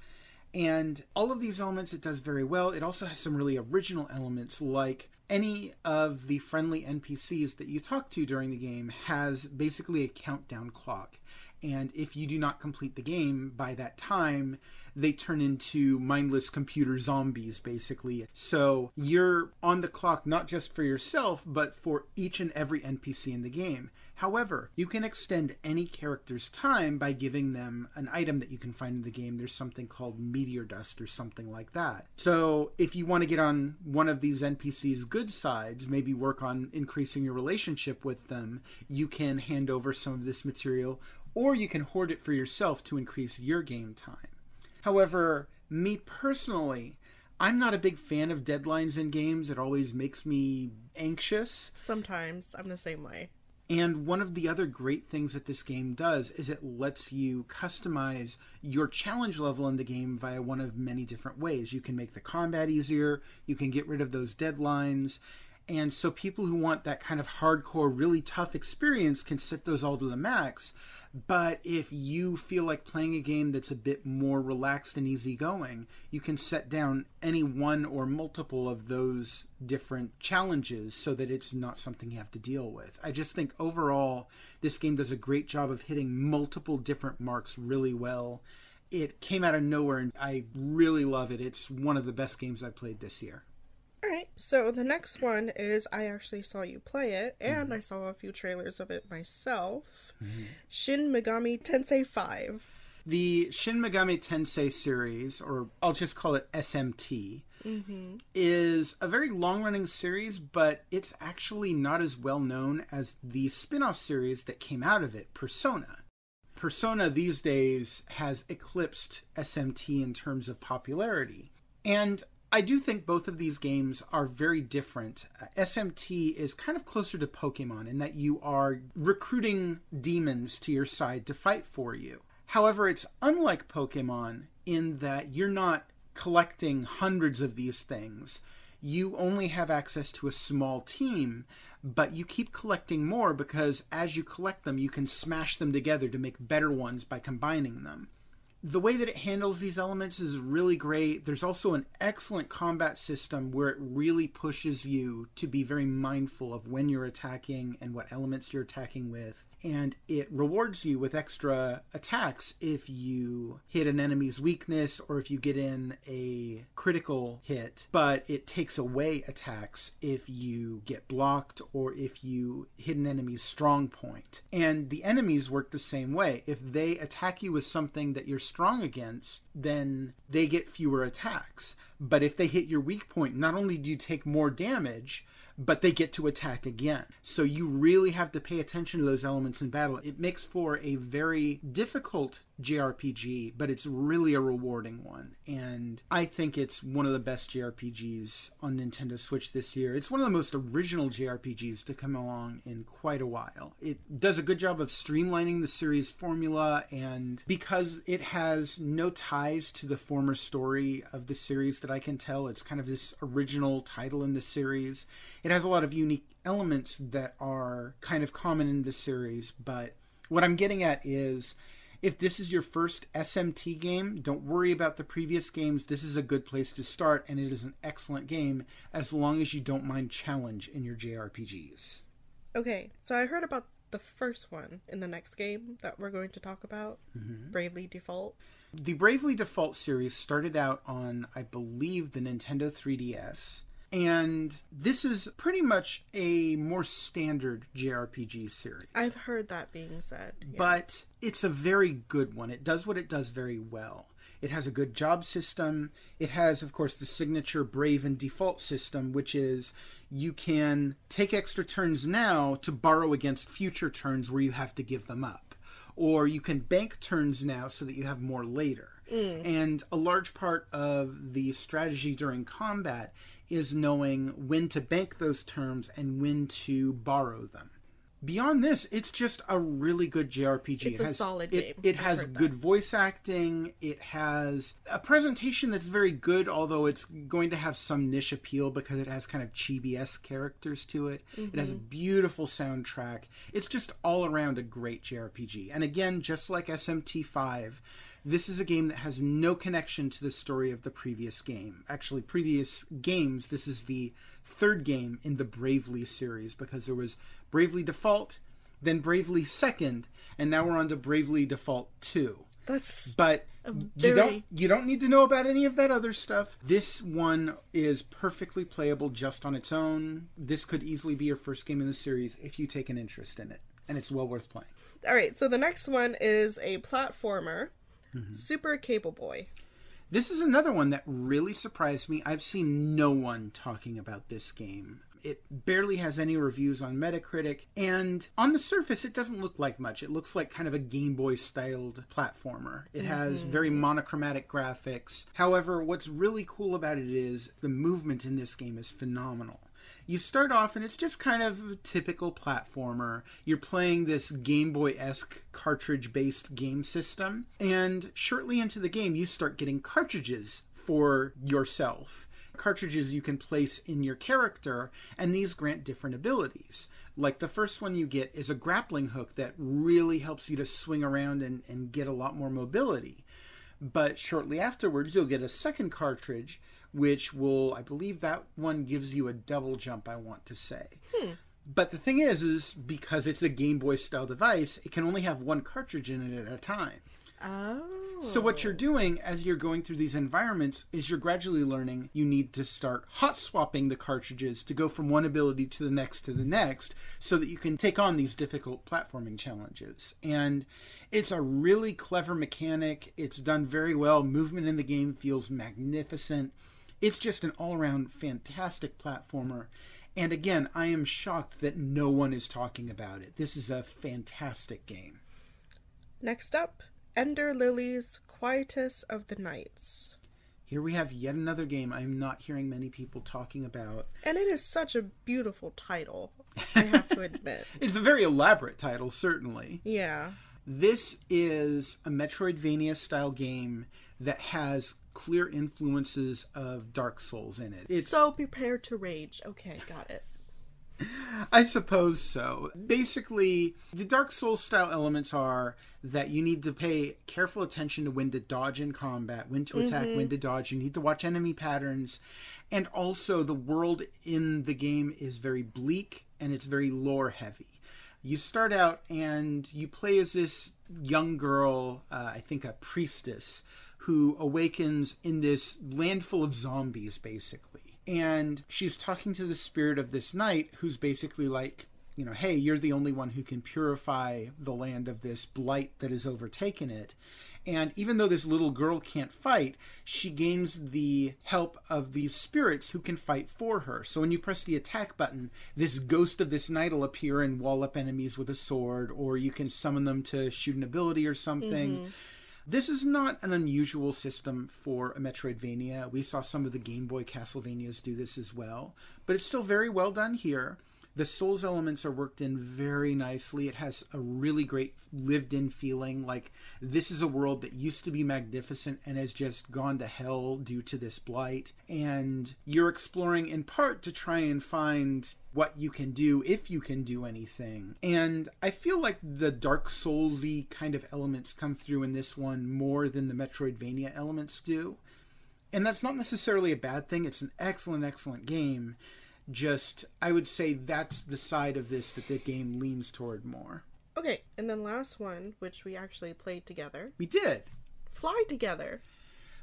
and all of these elements it does very well. It also has some really original elements, like any of the friendly NPCs that you talk to during the game has basically a countdown clock. And if you do not complete the game by that time, they turn into mindless computer zombies, basically. So you're on the clock not just for yourself, but for each and every NPC in the game. However, you can extend any character's time by giving them an item that you can find in the game. There's something called meteor dust or something like that. So if you want to get on one of these NPC's good sides, maybe work on increasing your relationship with them, you can hand over some of this material, or you can hoard it for yourself to increase your game time. However, me personally, I'm not a big fan of deadlines in games. It always makes me anxious.
Sometimes. I'm the same way.
And one of the other great things that this game does is it lets you customize your challenge level in the game via one of many different ways. You can make the combat easier, you can get rid of those deadlines, and so people who want that kind of hardcore, really tough experience can set those all to the max. But if you feel like playing a game that's a bit more relaxed and easygoing, you can set down any one or multiple of those different challenges so that it's not something you have to deal with. I just think overall, this game does a great job of hitting multiple different marks really well. It came out of nowhere and I really love it. It's one of the best games I've played this year.
Alright, so the next one is, I actually saw you play it, and I saw a few trailers of it myself. Shin Megami Tensei 5.
The Shin Megami Tensei series, or I'll just call it SMT, is a very long-running series, but it's actually not as well known as the spin-off series that came out of it, Persona. Persona these days has eclipsed SMT in terms of popularity. And I do think both of these games are very different. SMT is kind of closer to Pokemon in that you are recruiting demons to your side to fight for you. However, it's unlike Pokemon in that you're not collecting hundreds of these things. You only have access to a small team, but you keep collecting more because as you collect them, you can smash them together to make better ones by combining them. The way that it handles these elements is really great. There's also an excellent combat system where it really pushes you to be very mindful of when you're attacking and what elements you're attacking with. And it rewards you with extra attacks if you hit an enemy's weakness or if you get in a critical hit. But it takes away attacks if you get blocked or if you hit an enemy's strong point. And the enemies work the same way. If they attack you with something that you're strong against, then they get fewer attacks. But if they hit your weak point, not only do you take more damage, but they get to attack again. So you really have to pay attention to those elements in battle. It makes for a very difficult JRPG, but it's really a rewarding one. And I think it's one of the best JRPGs on Nintendo Switch this year. It's one of the most original JRPGs to come along in quite a while. It does a good job of streamlining the series formula, and because it has no ties to the former story of the series that I can tell, it's kind of this original title in the series. It has a lot of unique elements that are kind of common in the series, but what I'm getting at is, if this is your first SMT game, don't worry about the previous games. This is a good place to start, and it is an excellent game as long as you don't mind challenge in your JRPGs.
Okay, so I heard about the first one in the next game that we're going to talk about, Bravely Default.
The Bravely Default series started out on, I believe, the Nintendo 3DS. And this is pretty much a more standard JRPG series.
I've heard that being said. Yeah.
But it's a very good one. It does what it does very well. It has a good job system. It has, of course, the signature Brave and Default system, which is you can take extra turns now to borrow against future turns where you have to give them up. Or you can bank turns now so that you have more later. And a large part of the strategy during combat is knowing when to bank those turns and when to borrow them. Beyond this, it's just a really good JRPG.
It's a solid game.
It has good voice acting. It has a presentation that's very good, although it's going to have some niche appeal because it has kind of chibi-esque characters to it. It has a beautiful soundtrack. It's just all around a great JRPG. And again, just like SMT5, this is a game that has no connection to the story of the previous game. Actually, previous games, this is the third game in the Bravely series, because there was Bravely Default, then Bravely Second, and now we're on to Bravely Default 2. But you don't need to know about any of that other stuff. This one is perfectly playable just on its own. This could easily be your first game in the series if you take an interest in it, and it's well worth playing.
All right, so the next one is a platformer, Super Cable Boy.
This is another one that really surprised me. I've seen no one talking about this game. It barely has any reviews on Metacritic, and on the surface, it doesn't look like much. It looks like kind of a Game Boy-styled platformer. It has very monochromatic graphics. However, what's really cool about it is the movement in this game is phenomenal. You start off and it's just kind of a typical platformer. You're playing this Game Boy-esque cartridge-based game system, and shortly into the game you start getting cartridges for yourself. Cartridges you can place in your character, and these grant different abilities. Like the first one you get is a grappling hook that really helps you to swing around and get a lot more mobility. But shortly afterwards you'll get a second cartridge, which will, I believe that one gives you a double jump, I want to say. But the thing is because it's a Game Boy style device, it can only have one cartridge in it at a time.
Oh.
So what you're doing as you're going through these environments is you're gradually learning you need to start hot swapping the cartridges to go from one ability to the next, so that you can take on these difficult platforming challenges. And it's a really clever mechanic. It's done very well. Movement in the game feels magnificent. It's just an all-around fantastic platformer. And again, I am shocked that no one is talking about it. This is a fantastic game.
Next up, Ender Lilies, Quietus of the Nights.
Here we have yet another game I'm not hearing many people talking about.
And it is such a beautiful title, I have to admit.
It's a very elaborate title, certainly.
Yeah.
This is a Metroidvania-style game that has clear influences of Dark Souls in it.
So prepare to rage. Okay, got it.
I suppose so. Basically, the Dark Souls style elements are that you need to pay careful attention to when to dodge in combat, when to attack, when to dodge. You need to watch enemy patterns. And also, the world in the game is very bleak and it's very lore heavy. You start out and you play as this young girl, I think a priestess, who awakens in this land full of zombies, basically. And she's talking to the spirit of this knight, who's basically like, you know, hey, you're the only one who can purify the land of this blight that has overtaken it. And even though this little girl can't fight, she gains the help of these spirits who can fight for her. So when you press the attack button, this ghost of this knight will appear and wall up enemies with a sword, or you can summon them to shoot an ability or something. This is not an unusual system for a Metroidvania. We saw some of the Game Boy Castlevanias do this as well, but it's still very well done here. The Souls elements are worked in very nicely. It has a really great lived-in feeling, like this is a world that used to be magnificent and has just gone to hell due to this blight. And you're exploring in part to try and find what you can do, if you can do anything. And I feel like the Dark Souls-y kind of elements come through in this one more than the Metroidvania elements do. And that's not necessarily a bad thing. It's an excellent, excellent game. Just, I would say that's the side of this that the game leans toward more.
Okay, and then last one, which we actually played together.
We did.
Fly Together.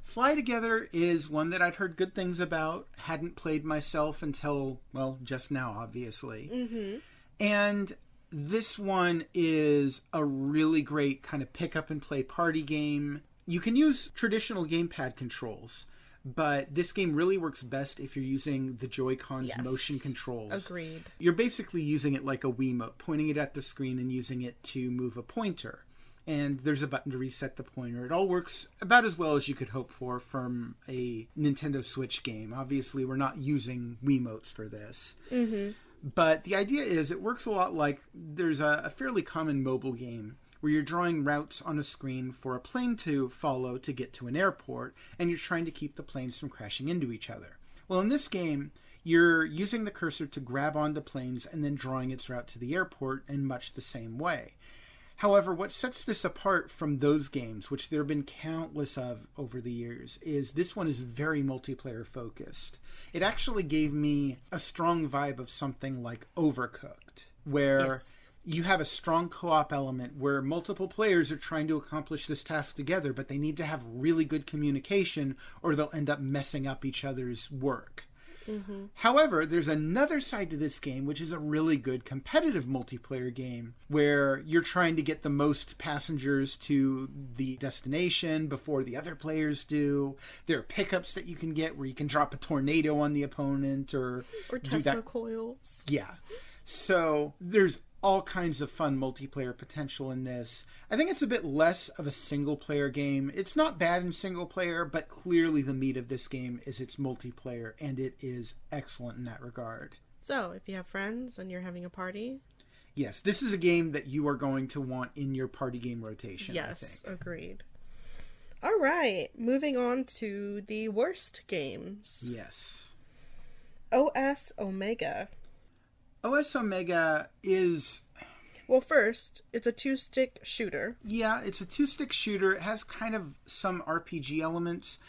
Fly Together is one that I'd heard good things about. Hadn't played myself until, well, just now, obviously. And this one is a really great kind of pick up and play party game. You can use traditional gamepad controls, but this game really works best if you're using the Joy-Con's motion controls.
Agreed.
You're basically using it like a Wiimote, pointing it at the screen and using it to move a pointer. And there's a button to reset the pointer. It all works about as well as you could hope for from a Nintendo Switch game. Obviously, we're not using Wiimotes for this. But the idea is it works a lot like there's a fairly common mobile game where you're drawing routes on a screen for a plane to follow to get to an airport, and you're trying to keep the planes from crashing into each other. Well, in this game, you're using the cursor to grab onto planes and then drawing its route to the airport in much the same way. However, what sets this apart from those games, which there have been countless of over the years, is this one is very multiplayer focused. It actually gave me a strong vibe of something like Overcooked, where you have a strong co-op element where multiple players are trying to accomplish this task together, but they need to have really good communication or they'll end up messing up each other's work. Mm-hmm. However, there's another side to this game, which is a really good competitive multiplayer game where you're trying to get the most passengers to the destination before the other players do. There are pickups that you can get where you can drop a tornado on the opponent or
Tesla coils.
Yeah. So there's all kinds of fun multiplayer potential in this. I think it's a bit less of a single player game. It's not bad in single player, but clearly the meat of this game is its multiplayer, and it is excellent in that regard.
So, if you have friends and you're having a party...
Yes, this is a game that you are going to want in your party game rotation, I think.
Yes, agreed. All right, moving on to the worst games.
Yes.
OS Omega.
OS Omega is...
Well, first, it's a two-stick shooter.
Yeah, it's a two-stick shooter. It has kind of some RPG elements,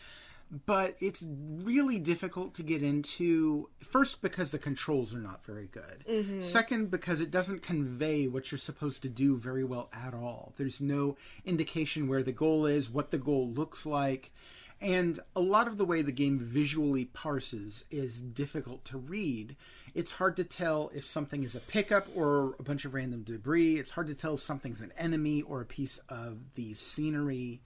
but it's really difficult to get into. First, because the controls are not very good. Mm-hmm. Second, because it doesn't convey what you're supposed to do very well at all. There's no indication where the goal is, what the goal looks like. And a lot of the way the game visually parses is difficult to read. It's hard to tell if something is a pickup or a bunch of random debris. It's hard to tell if something's an enemy or a piece of the scenery.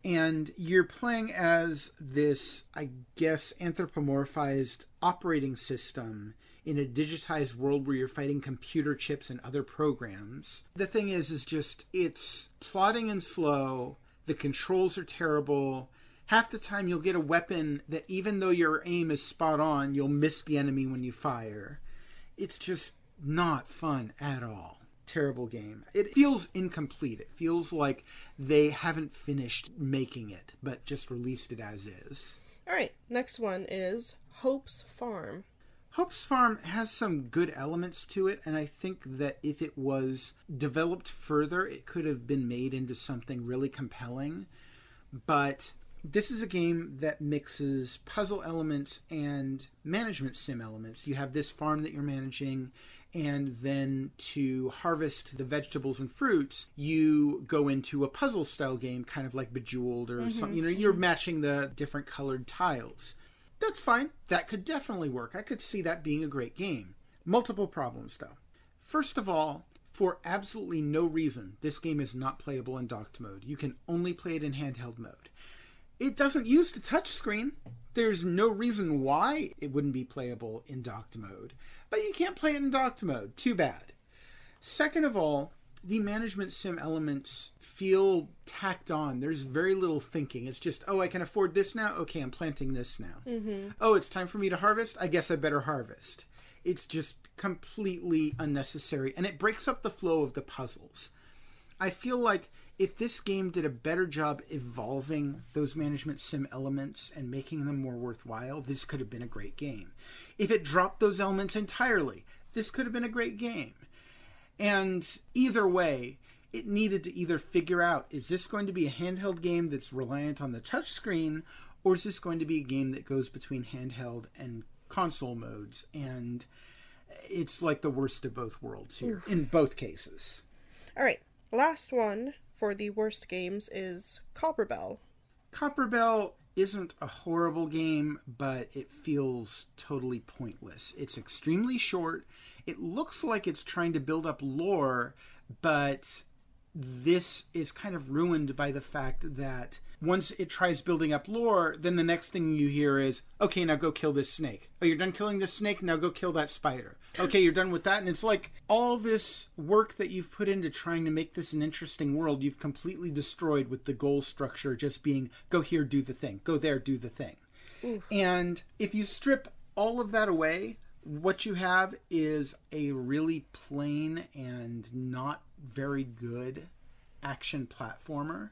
And you're playing as this, I guess, anthropomorphized operating system in a digitized world where you're fighting computer chips and other programs. The thing is just, it's plodding and slow. The controls are terrible. Half the time you'll get a weapon that even though your aim is spot on, you'll miss the enemy when you fire. It's just not fun at all. Terrible game. It feels incomplete. It feels like they haven't finished making it, but just released it as is.
All right, next one is Hope's Farm.
Hope's Farm has some good elements to it, and I think that if it was developed further, it could have been made into something really compelling. But this is a game that mixes puzzle elements and management sim elements. You have this farm that you're managing, and then to harvest the vegetables and fruits, you go into a puzzle style game, kind of like Bejeweled or something. You know, you're matching the different colored tiles. That's fine. That could definitely work. I could see that being a great game. Multiple problems, though. First of all, for absolutely no reason, this game is not playable in docked mode. You can only play it in handheld mode. It doesn't use the touchscreen. There's no reason why it wouldn't be playable in docked mode. But you can't play it in docked mode. Too bad. Second of all, the management sim elements feel tacked on. There's very little thinking. It's just, oh, I can afford this now? Okay, I'm planting this now. Oh, it's time for me to harvest? I guess I better harvest. It's just completely unnecessary. And it breaks up the flow of the puzzles. I feel like if this game did a better job evolving those management sim elements and making them more worthwhile, this could have been a great game. If it dropped those elements entirely, this could have been a great game. And either way, it needed to either figure out, is this going to be a handheld game that's reliant on the touchscreen, or is this going to be a game that goes between handheld and console modes? And it's like the worst of both worlds here, in both cases.
All right, last one for the worst games is Copper Bell.
Copper Bell isn't a horrible game, but it feels totally pointless. It's extremely short. It looks like it's trying to build up lore, but this is kind of ruined by the fact that once it tries building up lore, then the next thing you hear is, okay, now go kill this snake. Oh, you're done killing this snake? Now go kill that spider. Okay, you're done with that. And it's like all this work that you've put into trying to make this an interesting world, you've completely destroyed with the goal structure just being, go here, do the thing. Go there, do the thing. And if you strip all of that away, What you have is a really plain and not very good action platformer.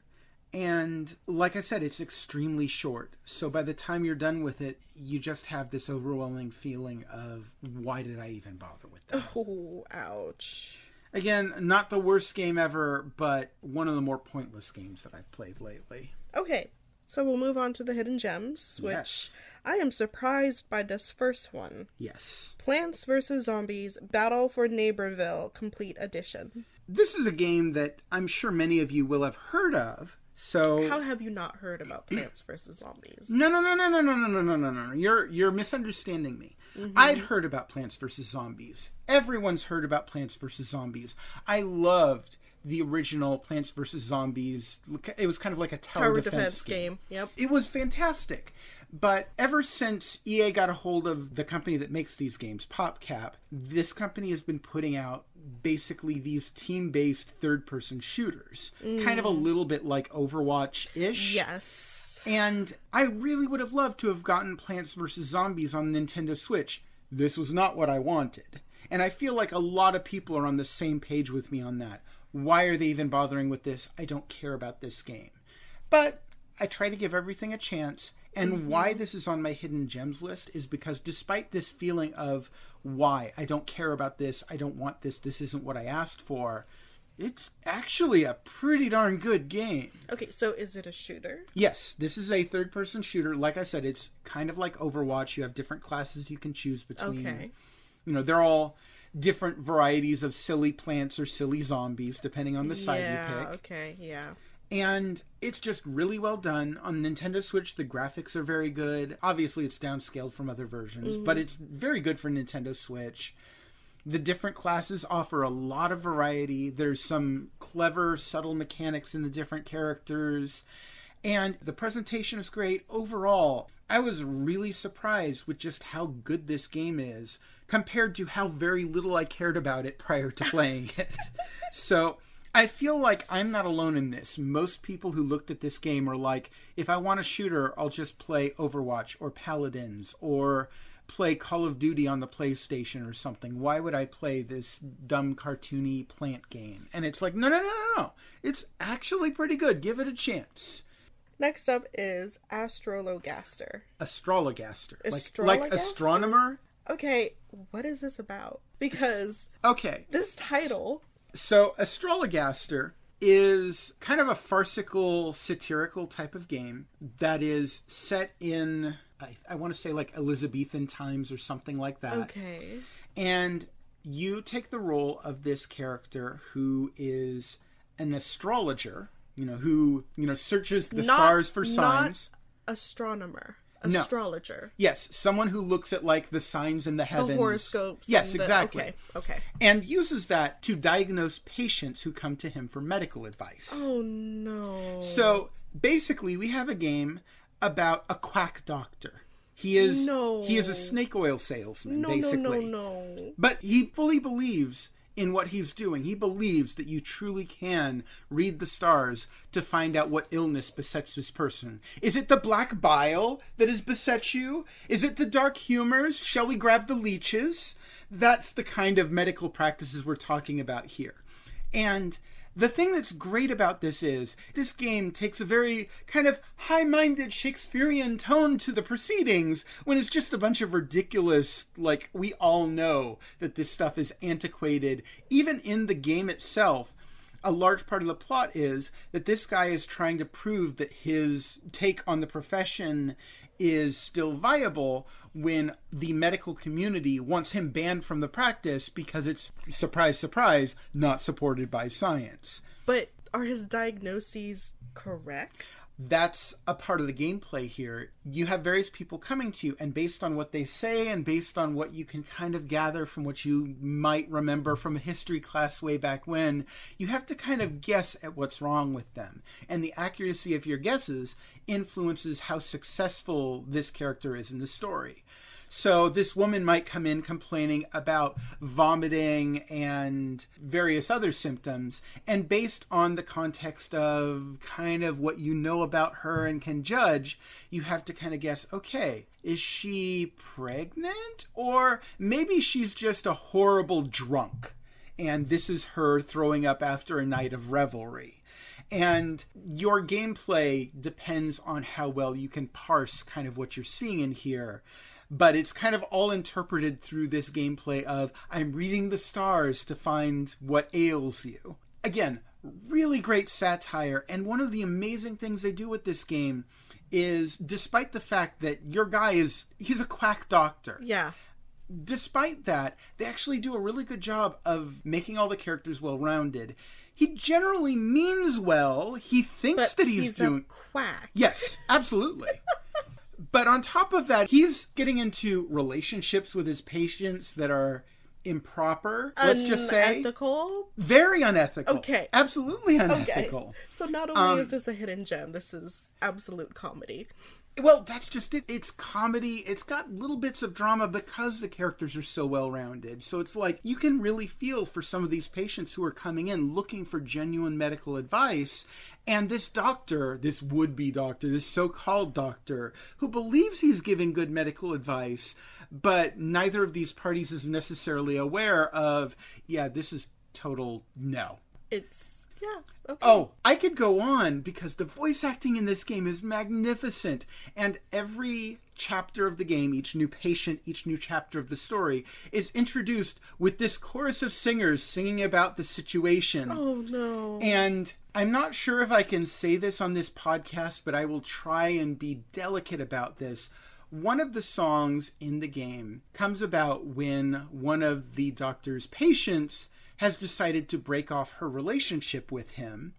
And like I said, it's extremely short. So by the time you're done with it, you just have this overwhelming feeling of, why did I even bother with that?
Oh, ouch.
Again, not the worst game ever, but one of the more pointless games that I've played lately.
Okay, so we'll move on to the hidden gems, which
Yes.
I am surprised by this first one.
Yes.
Plants vs. Zombies Battle for Neighborville Complete Edition.
This is a game that I'm sure many of you will have heard of. So
How have you not heard about Plants vs. Zombies?
No. You're misunderstanding me. I'd heard about Plants vs. Zombies. Everyone's heard about Plants vs. Zombies. I loved the original Plants vs. Zombies. It was kind of like a tower defense game.
Yep.
It was fantastic. But ever since EA got a hold of the company that makes these games, PopCap, this company has been putting out basically these team-based third-person shooters. Kind of a little bit like Overwatch-ish.
Yes.
And I really would have loved to have gotten Plants vs. Zombies on Nintendo Switch. This was not what I wanted. And I feel like a lot of people are on the same page with me on that. Why are they even bothering with this? I don't care about this game. But I try to give everything a chance. And why this is on my hidden gems list is because despite this feeling of why I don't care about this, I don't want this, this isn't what I asked for, it's actually a pretty darn good game.
Okay, so is it a shooter?
Yes, this is a third-person shooter. Like I said, it's kind of like Overwatch. You have different classes you can choose between.
Okay.
You know, they're all different varieties of silly plants or silly zombies, depending on the side you pick.
Okay, yeah.
And it's just really well done. On Nintendo Switch, the graphics are very good. Obviously, it's downscaled from other versions, but it's very good for Nintendo Switch. The different classes offer a lot of variety. There's some clever, subtle mechanics in the different characters. And the presentation is great. Overall, I was really surprised with just how good this game is compared to how very little I cared about it prior to playing it. So I feel like I'm not alone in this. Most people who looked at this game are like, if I want a shooter, I'll just play Overwatch or Paladins or play Call of Duty on the PlayStation or something. Why would I play this dumb cartoony plant game? And it's like, no. It's actually pretty good. Give it a chance.
Next up is Astrologaster.
Astrologaster. Like
Astrologaster?
astronomer?
Okay, what is this about? Because
Okay.
this title...
So, Astrologaster is kind of a farcical, satirical type of game that is set in, I want to say like Elizabethan times or something like that.
Okay.
And you take the role of this character who is an astrologer, who, searches the stars for signs.
Not astronomer.
No.
Astrologer.
Yes, someone who looks at like the signs in the heavens.
The horoscopes.
Yes, exactly.
Okay.
And uses that to diagnose patients who come to him for medical advice.
Oh, no.
So basically, we have a game about a quack doctor. He is a snake oil salesman, basically.
No.
But he fully believes in what he's doing. He believes that you truly can read the stars to find out what illness besets this person. Is it the black bile that has beset you? Is it the dark humors? Shall we grab the leeches? That's the kind of medical practices we're talking about here. And the thing that's great about this is, this game takes a very kind of high-minded Shakespearean tone to the proceedings when it's just a bunch of ridiculous, like, we all know that this stuff is antiquated. Even in the game itself, a large part of the plot is that this guy is trying to prove that his take on the profession is still viable when the medical community wants him banned from the practice because it's, surprise, surprise, not supported by science.
But are his diagnoses correct?
That's a part of the gameplay here. You have various people coming to you, and based on what they say and based on what you can kind of gather from what you might remember from a history class way back when, you have to kind of guess at what's wrong with them. And the accuracy of your guesses influences how successful this character is in the story. So this woman might come in complaining about vomiting and various other symptoms. And based on the context of kind of what you know about her and can judge, you have to kind of guess, okay, is she pregnant? Or maybe she's just a horrible drunk, and this is her throwing up after a night of revelry. And your gameplay depends on how well you can parse kind of what you're seeing in here. But it's kind of all interpreted through this gameplay of, I'm reading the stars to find what ails you. Again, really great satire. And one of the amazing things they do with this game is, despite the fact that your guy he's a quack doctor.
Yeah. Despite
that, they actually do a really good job of making all the characters well-rounded. He generally means well. He thinks that he's doing...
a quack.
Yes, absolutely. But on top of that, he's getting into relationships with his patients that are improper, let's just say.
Unethical?
Very unethical.
Okay.
Absolutely unethical.
Okay. So not only is this a hidden gem, this is absolute comedy.
Well, that's just it. It's comedy. It's got little bits of drama because the characters are so well-rounded. So it's like you can really feel for some of these patients who are coming in looking for genuine medical advice. And this doctor, this would-be doctor, this so-called doctor, who believes he's giving good medical advice, but neither of these parties is necessarily aware of, yeah, this is total no.
Yeah. Okay.
Oh, I could go on because the voice acting in this game is magnificent. And every chapter of the game, each new patient, each new chapter of the story is introduced with this chorus of singers singing about the situation.
Oh, no.
And I'm not sure if I can say this on this podcast, but I will try and be delicate about this. One of the songs in the game comes about when one of the doctor's patients has decided to break off her relationship with him,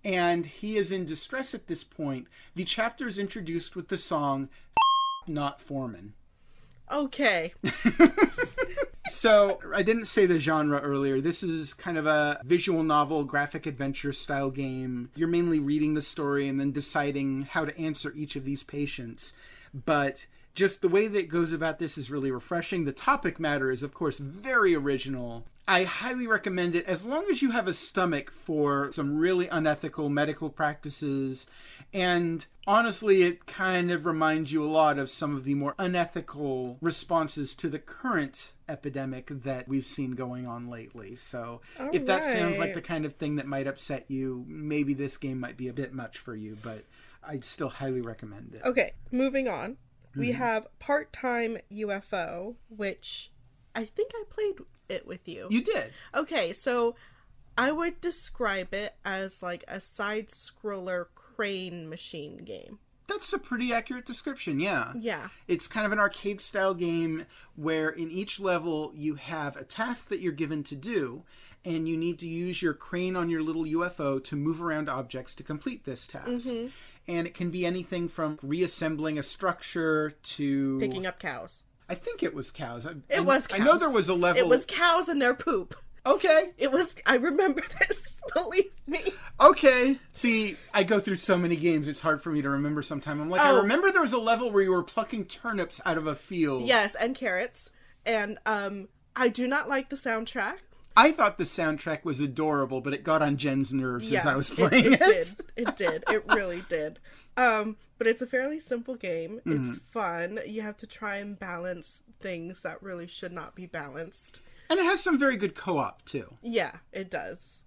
and he is in distress at this point. The chapter is introduced with the song Not Foreman.
Okay.
So, I didn't say the genre earlier. This is kind of a visual novel, graphic adventure style game. You're mainly reading the story and then deciding how to answer each of these patients. But just the way that it goes about this is really refreshing. The topic matter is, of course, very original. I highly recommend it as long as you have a stomach for some really unethical medical practices. And honestly, it kind of reminds you a lot of some of the more unethical responses to the current epidemic that we've seen going on lately. So if that sounds like the kind of thing that might upset you, maybe this game might be a bit much for you, but I'd still highly recommend it.
Okay, moving on. We have Part-Time UFO, which I think I played it with you.
You did.
Okay, so I would describe it as like a side-scroller crane machine game.
That's a pretty accurate description, yeah.
Yeah.
It's kind of an arcade-style game where in each level you have a task that you're given to do, and you need to use your crane on your little UFO to move around objects to complete this task. Mm-hmm. And it can be anything from reassembling a structure to...
picking up cows.
I think it was cows.
It was cows.
I know there was a level...
It was cows and their poop.
Okay.
It was... I remember this. Believe me.
Okay. See, I go through so many games, it's hard for me to remember sometime. I'm like, I remember there was a level where you were plucking turnips out of a field.
Yes, and carrots. And I do not like the soundtrack.
I thought the soundtrack was adorable, but it got on Jen's nerves as I was playing it.
It did. It really did. But it's a fairly simple game. It's fun. You have to try and balance things that really should not be balanced.
And it has some very good co-op, too.
Yeah, it does.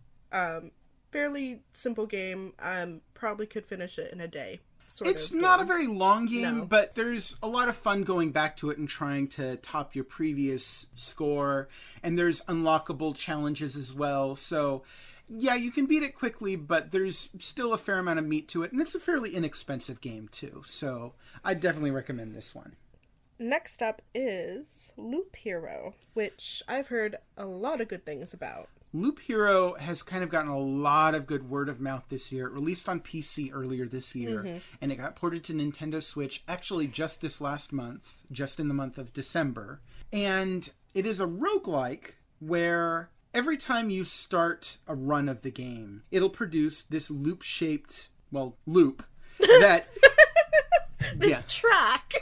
Fairly simple game. Probably could finish it in a day.
It's not a very long game, but there's a lot of fun going back to it and trying to top your previous score. And there's unlockable challenges as well. So, yeah, you can beat it quickly, but there's still a fair amount of meat to it. And it's a fairly inexpensive game, too. So, I definitely recommend this one.
Next up is Loop Hero, which I've heard a lot of good things about.
Loop Hero has kind of gotten a lot of good word of mouth this year. It released on PC earlier this year, and it got ported to Nintendo Switch actually just this last month, just in the month of December. And it is a roguelike where every time you start a run of the game, it'll produce this loop-shaped, loop that...
This track.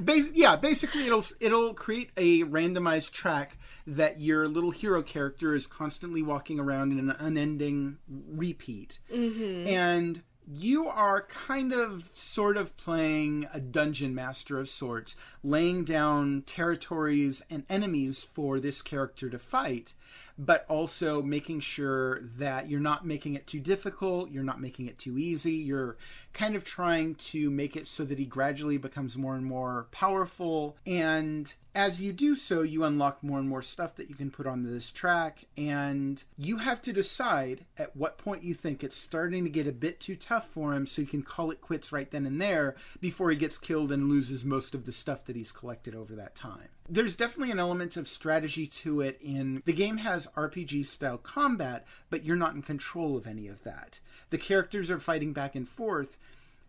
Basically it'll create a randomized track that your little hero character is constantly walking around in an unending repeat. Mm-hmm. And you are kind of sort of playing a dungeon master of sorts, laying down territories and enemies for this character to fight, but also making sure that you're not making it too difficult, you're not making it too easy, you're kind of trying to make it so that he gradually becomes more and more powerful, and as you do so, you unlock more and more stuff that you can put on this track, and you have to decide at what point you think it's starting to get a bit too tough for him so you can call it quits right then and there before he gets killed and loses most of the stuff that he's collected over that time. There's definitely an element of strategy to it. In the game has RPG style combat, but you're not in control of any of that. The characters are fighting back and forth.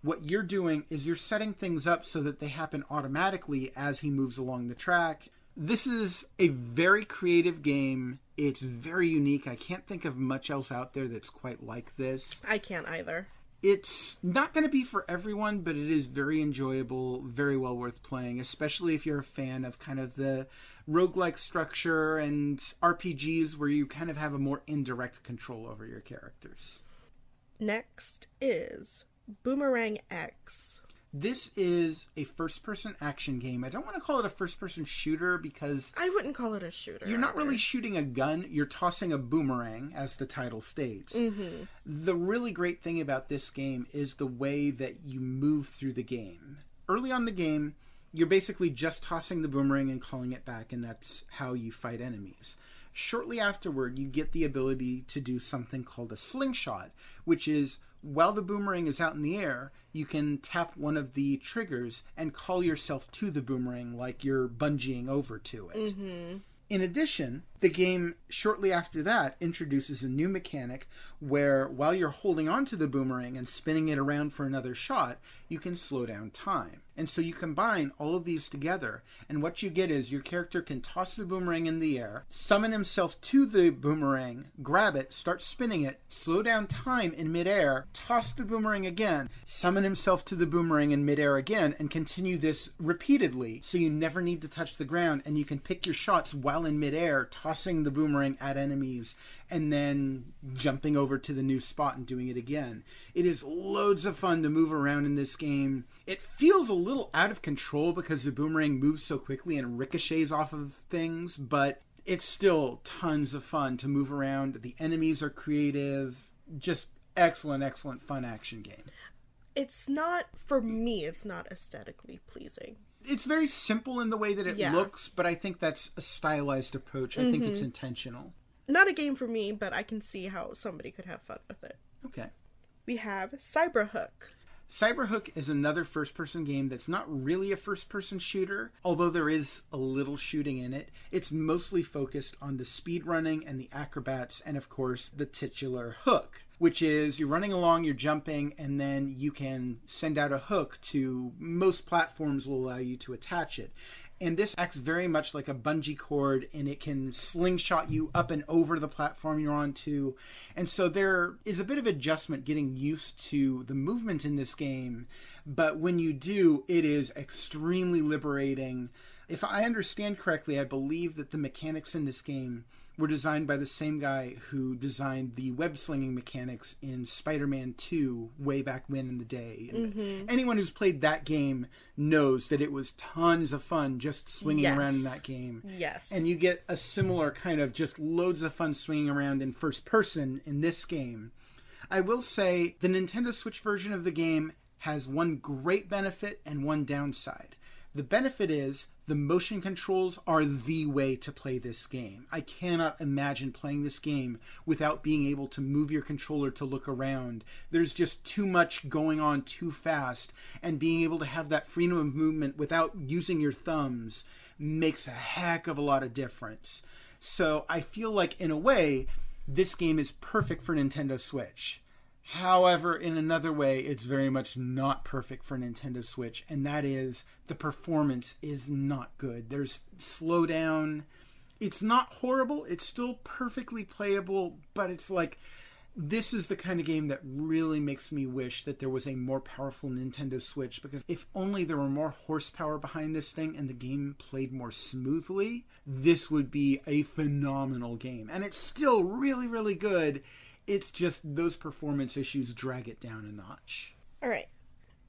What you're doing is you're setting things up so that they happen automatically as he moves along the track. This is a very creative game. It's very unique. I can't think of much else out there that's quite like this.
I can't either.
It's not going to be for everyone, but it is very enjoyable, very well worth playing, especially if you're a fan of kind of the roguelike structure and RPGs where you kind of have a more indirect control over your characters.
Next is Boomerang X.
This is a first-person action game. I don't want to call it a first-person shooter because
I wouldn't call it a shooter.
You're not really shooting a gun. You're tossing a boomerang, as the title states. Mm-hmm. The really great thing about this game is the way that you move through the game. Early on in the game, you're basically just tossing the boomerang and calling it back, and that's how you fight enemies. Shortly afterward, you get the ability to do something called a slingshot, which is while the boomerang is out in the air, you can tap one of the triggers and call yourself to the boomerang like you're bungeeing over to it. Mm-hmm. In addition, the game shortly after that introduces a new mechanic where while you're holding onto the boomerang and spinning it around for another shot, you can slow down time. And so you combine all of these together, and what you get is your character can toss the boomerang in the air, summon himself to the boomerang, grab it, start spinning it, slow down time in midair, toss the boomerang again, summon himself to the boomerang in midair again, and continue this repeatedly, so you never need to touch the ground, and you can pick your shots while in midair, tossing the boomerang at enemies, and then jumping over to the new spot and doing it again. It is loads of fun to move around in this game. It feels a little out of control because the boomerang moves so quickly and ricochets off of things, but it's still tons of fun to move around. The enemies are creative. Just excellent fun action game.
It's not, for me, it's not aesthetically pleasing.
It's very simple in the way that it looks, but I think that's a stylized approach. I think it's intentional.
Not a game for me, but I can see how somebody could have fun with it.
Okay.
We have Cyberhook.
Cyberhook is another first-person game that's not really a first-person shooter, although there is a little shooting in it. It's mostly focused on the speedrunning and the acrobats and, of course, the titular hook, which is you're running along, you're jumping, and then you can send out a hook to most platforms will allow you to attach it. And this acts very much like a bungee cord, and it can slingshot you up and over the platform you're on to. And so there is a bit of adjustment getting used to the movement in this game. But when you do, it is extremely liberating. If I understand correctly, I believe that the mechanics in this game were designed by the same guy who designed the web-slinging mechanics in Spider-Man 2 way back when in the day. And anyone who's played that game knows that it was tons of fun just swinging around in that game.
Yes.
And you get a similar kind of just loads of fun swinging around in first person in this game. I will say the Nintendo Switch version of the game has one great benefit and one downside. The benefit is the motion controls are the way to play this game. I cannot imagine playing this game without being able to move your controller to look around. There's just too much going on too fast, and being able to have that freedom of movement without using your thumbs makes a heck of a lot of difference. So I feel like, in a way, this game is perfect for Nintendo Switch. However, in another way, it's very much not perfect for Nintendo Switch, and that is the performance is not good. There's slowdown. It's not horrible. It's still perfectly playable, but it's like This is the kind of game that really makes me wish that there was a more powerful Nintendo Switch, because if only there were more horsepower behind this thing and the game played more smoothly, this would be a phenomenal game. And it's still really, really good. It's just those performance issues drag it down a notch.
All right.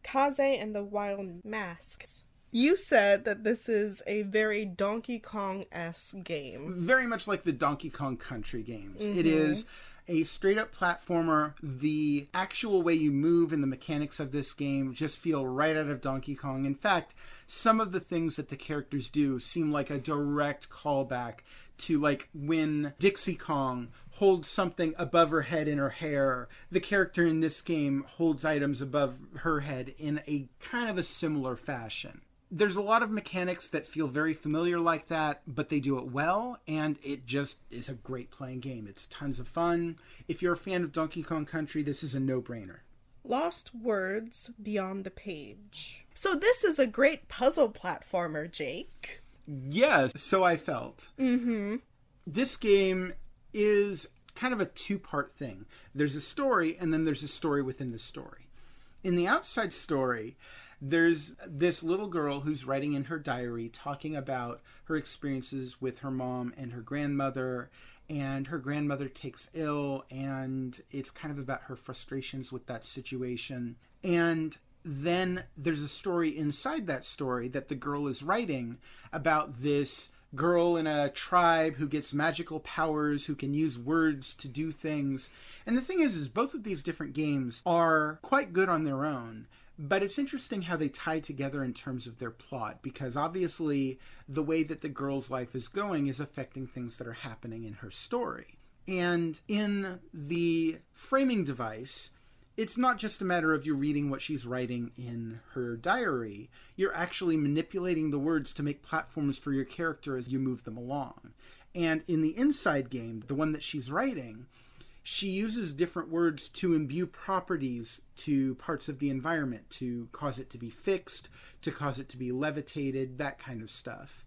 Kaze and the Wild Masks. You said that this is a very Donkey Kong-esque game.
Very much like the Donkey Kong Country games. It is a straight-up platformer. The actual way you move and the mechanics of this game just feel right out of Donkey Kong. In fact, some of the things that the characters do seem like a direct callback to, like, when Dixie Kong holds something above her head in her hair. The character in this game holds items above her head in a kind of a similar fashion. There's a lot of mechanics that feel very familiar like that, but they do it well, and it just is a great playing game. It's tons of fun. If you're a fan of Donkey Kong Country, this is a no-brainer.
Lost Words Beyond the Page. So this is a great puzzle platformer, Jake.
Yes, so I felt. This game is kind of a two-part thing. There's a story, and then there's a story within the story. In the outside story, there's this little girl who's writing in her diary talking about her experiences with her mom and her grandmother, and her grandmother takes ill, and it's kind of about her frustrations with that situation. And then there's a story inside that story that the girl is writing about this girl in a tribe who gets magical powers, who can use words to do things. And the thing is both of these different games are quite good on their own. But it's interesting how they tie together in terms of their plot, because obviously the way that the girl's life is going is affecting things that are happening in her story. And in the framing device, it's not just a matter of you reading what she's writing in her diary. You're actually manipulating the words to make platforms for your character as you move them along. And in the inside game, the one that she's writing, she uses different words to imbue properties to parts of the environment, to cause it to be fixed, to cause it to be levitated, that kind of stuff.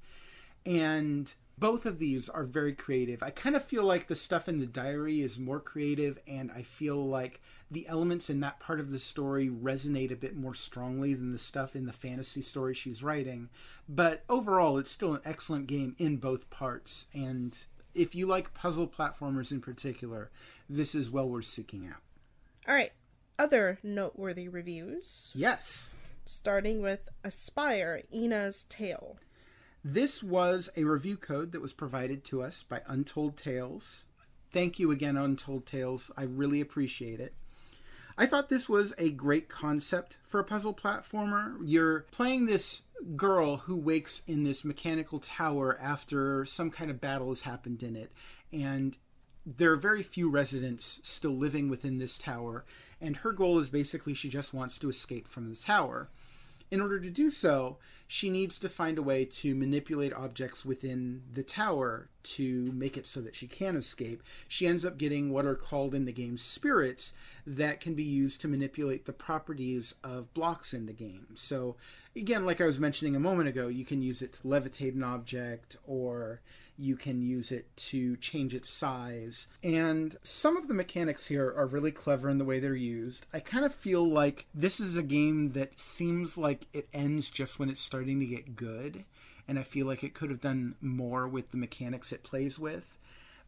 And both of these are very creative. I kind of feel like the stuff in the diary is more creative, and I feel like the elements in that part of the story resonate a bit more strongly than the stuff in the fantasy story she's writing. But overall, it's still an excellent game in both parts, and if you like puzzle platformers in particular, this is well worth seeking out.
All right. Other noteworthy reviews.
Yes.
Starting with Aspire, Ina's Tale.
This was a review code that was provided to us by Untold Tales. Thank you again, Untold Tales. I really appreciate it. I thought this was a great concept for a puzzle platformer. You're playing this girl who wakes in this mechanical tower after some kind of battle has happened in it, and there are very few residents still living within this tower, and her goal is basically she just wants to escape from the tower. In order to do so, she needs to find a way to manipulate objects within the tower to make it so that she can escape. She ends up getting what are called in the game spirits that can be used to manipulate the properties of blocks in the game. So again, like I was mentioning a moment ago, you can use it to levitate an object, or you can use it to change its size. And some of the mechanics here are really clever in the way they're used. I kind of feel like this is a game that seems like it ends just when it's starting to get good, and I feel like it could have done more with the mechanics it plays with.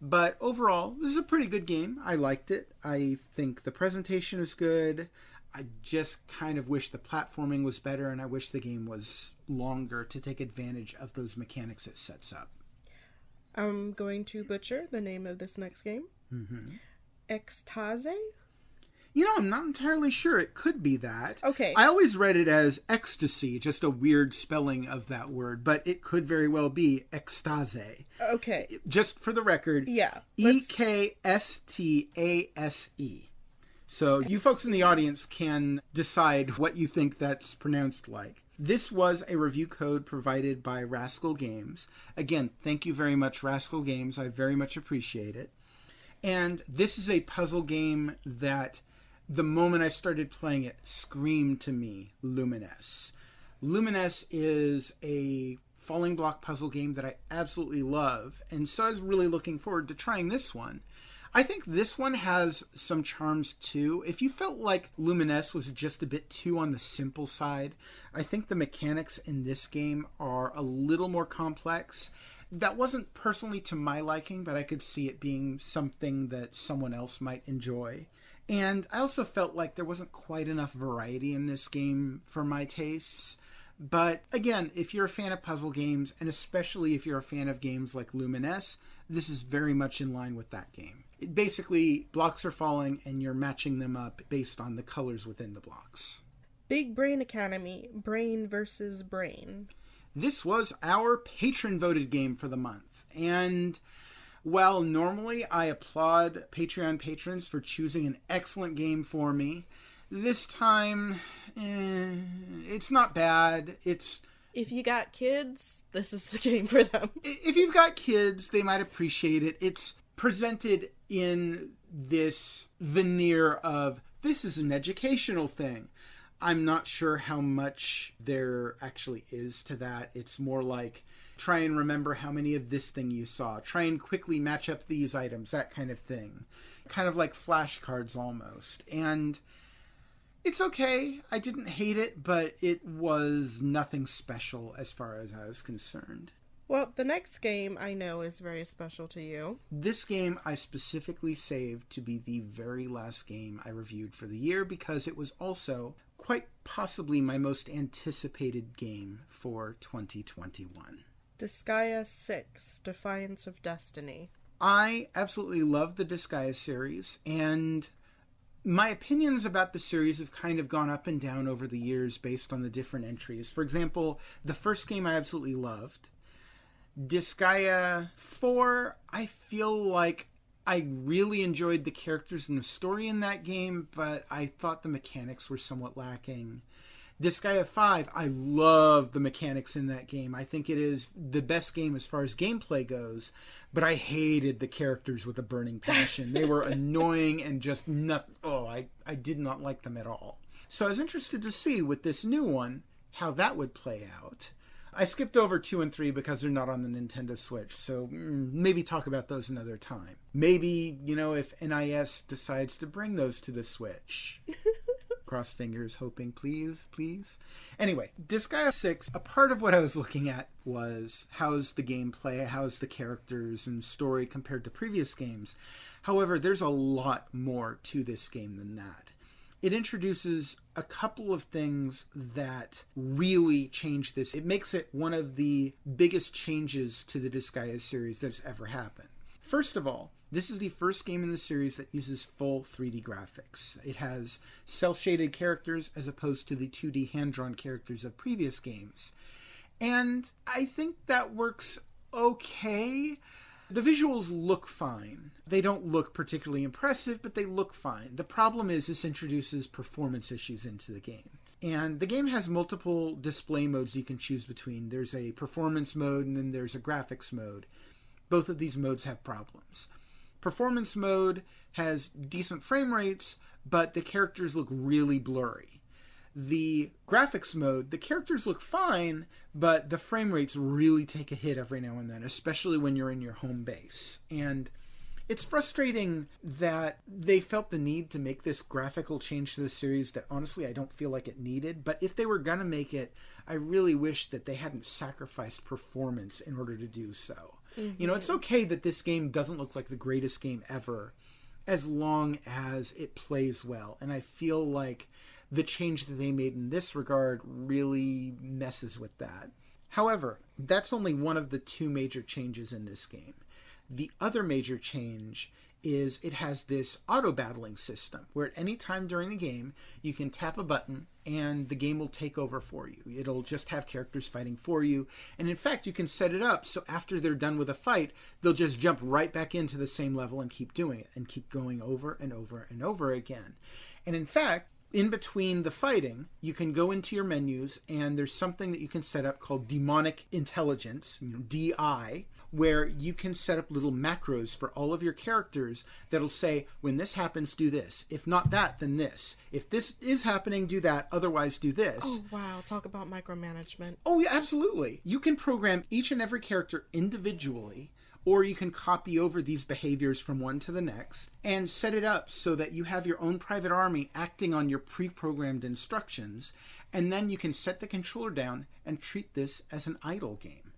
But overall, this is a pretty good game. I liked it. I think the presentation is good. I just kind of wish the platforming was better, and I wish the game was longer to take advantage of those mechanics it sets up.
I'm going to butcher the name of this next game. Extase?
You know, I'm not entirely sure. It could be that.
Okay.
I always read it as ecstasy, just a weird spelling of that word, but it could very well be extase.
Okay.
Just for the record,
yeah,
Ekstase. So you folks in the audience can decide what you think that's pronounced like. This was a review code provided by Rascal Games. Again, thank you very much, Rascal Games. I very much appreciate it. And this is a puzzle game that, the moment I started playing it, screamed to me Lumines. Lumines is a falling block puzzle game that I absolutely love, and so I was really looking forward to trying this one. I think this one has some charms too. If you felt like Lumines was just a bit too on the simple side, I think the mechanics in this game are a little more complex. That wasn't personally to my liking, but I could see it being something that someone else might enjoy. And I also felt like there wasn't quite enough variety in this game for my tastes. But again, if you're a fan of puzzle games, and especially if you're a fan of games like Lumines, this is very much in line with that game. Basically, blocks are falling and you're matching them up based on the colors within the blocks.
Big Brain Academy, Brain versus Brain.
This was our patron-voted game for the month. And while normally I applaud Patreon patrons for choosing an excellent game for me, this time, it's not bad.
If you got kids, this is the game for them.
If you've got kids, they might appreciate it. It's presented in this veneer of, this is an educational thing. I'm not sure how much there actually is to that. It's more like, try and remember how many of this thing you saw. Try and quickly match up these items, that kind of thing. Kind of like flashcards almost. And it's okay. I didn't hate it, but it was nothing special as far as I was concerned.
Well, the next game I know is very special to you.
This game I specifically saved to be the very last game I reviewed for the year because it was also quite possibly my most anticipated game for 2021.
Disgaea 6, Defiance of Destiny.
I absolutely love the Disgaea series, and my opinions about the series have kind of gone up and down over the years based on the different entries. For example, the first game I absolutely loved. Disgaea 4, I feel like I really enjoyed the characters and the story in that game, but I thought the mechanics were somewhat lacking. Disgaea 5, I love the mechanics in that game. I think it is the best game as far as gameplay goes, but I hated the characters with a burning passion. They were annoying and just I did not like them at all. So I was interested to see with this new one how that would play out. I skipped over 2 and 3 because they're not on the Nintendo Switch, so maybe talk about those another time. Maybe, if NIS decides to bring those to the Switch. Cross fingers, hoping, please. Anyway, Disgaea 6, a part of what I was looking at was how's the gameplay, how's the characters and story compared to previous games. However, there's a lot more to this game than that. It introduces a couple of things that really change this. It makes it one of the biggest changes to the Disgaea series that's ever happened. First of all, this is the first game in the series that uses full 3D graphics. It has cel-shaded characters as opposed to the 2D hand-drawn characters of previous games. And I think that works okay. The visuals look fine. They don't look particularly impressive, but they look fine. The problem is this introduces performance issues into the game. And the game has multiple display modes you can choose between. There's a performance mode and then there's a graphics mode. Both of these modes have problems. Performance mode has decent frame rates, but the characters look really blurry. The graphics mode, the characters look fine, but the frame rates really take a hit every now and then, especially when you're in your home base. And it's frustrating that they felt the need to make this graphical change to the series that honestly I don't feel like it needed. But if they were going to make it, I really wish that they hadn't sacrificed performance in order to do so. Mm-hmm. It's okay that this game doesn't look like the greatest game ever as long as it plays well. And I feel like the change that they made in this regard really messes with that. However, that's only one of the 2 major changes in this game. The other major change is it has this auto-battling system where at any time during the game you can tap a button and the game will take over for you. It'll just have characters fighting for you, and in fact you can set it up so after they're done with a fight they'll just jump right back into the same level and keep doing it and keep going over and over and over again. And in fact, in between the fighting, you can go into your menus and there's something that you can set up called Demonic Intelligence, DI, where you can set up little macros for all of your characters that'll say, when this happens, do this. If not that, then this. If this is happening, do that. Otherwise, do this.
Oh, wow. Talk about micromanagement.
Oh, yeah, absolutely. You can program each and every character individually or you can copy over these behaviors from one to the next and set it up so that you have your own private army acting on your pre-programmed instructions, and then you can set the controller down and treat this as an idle game.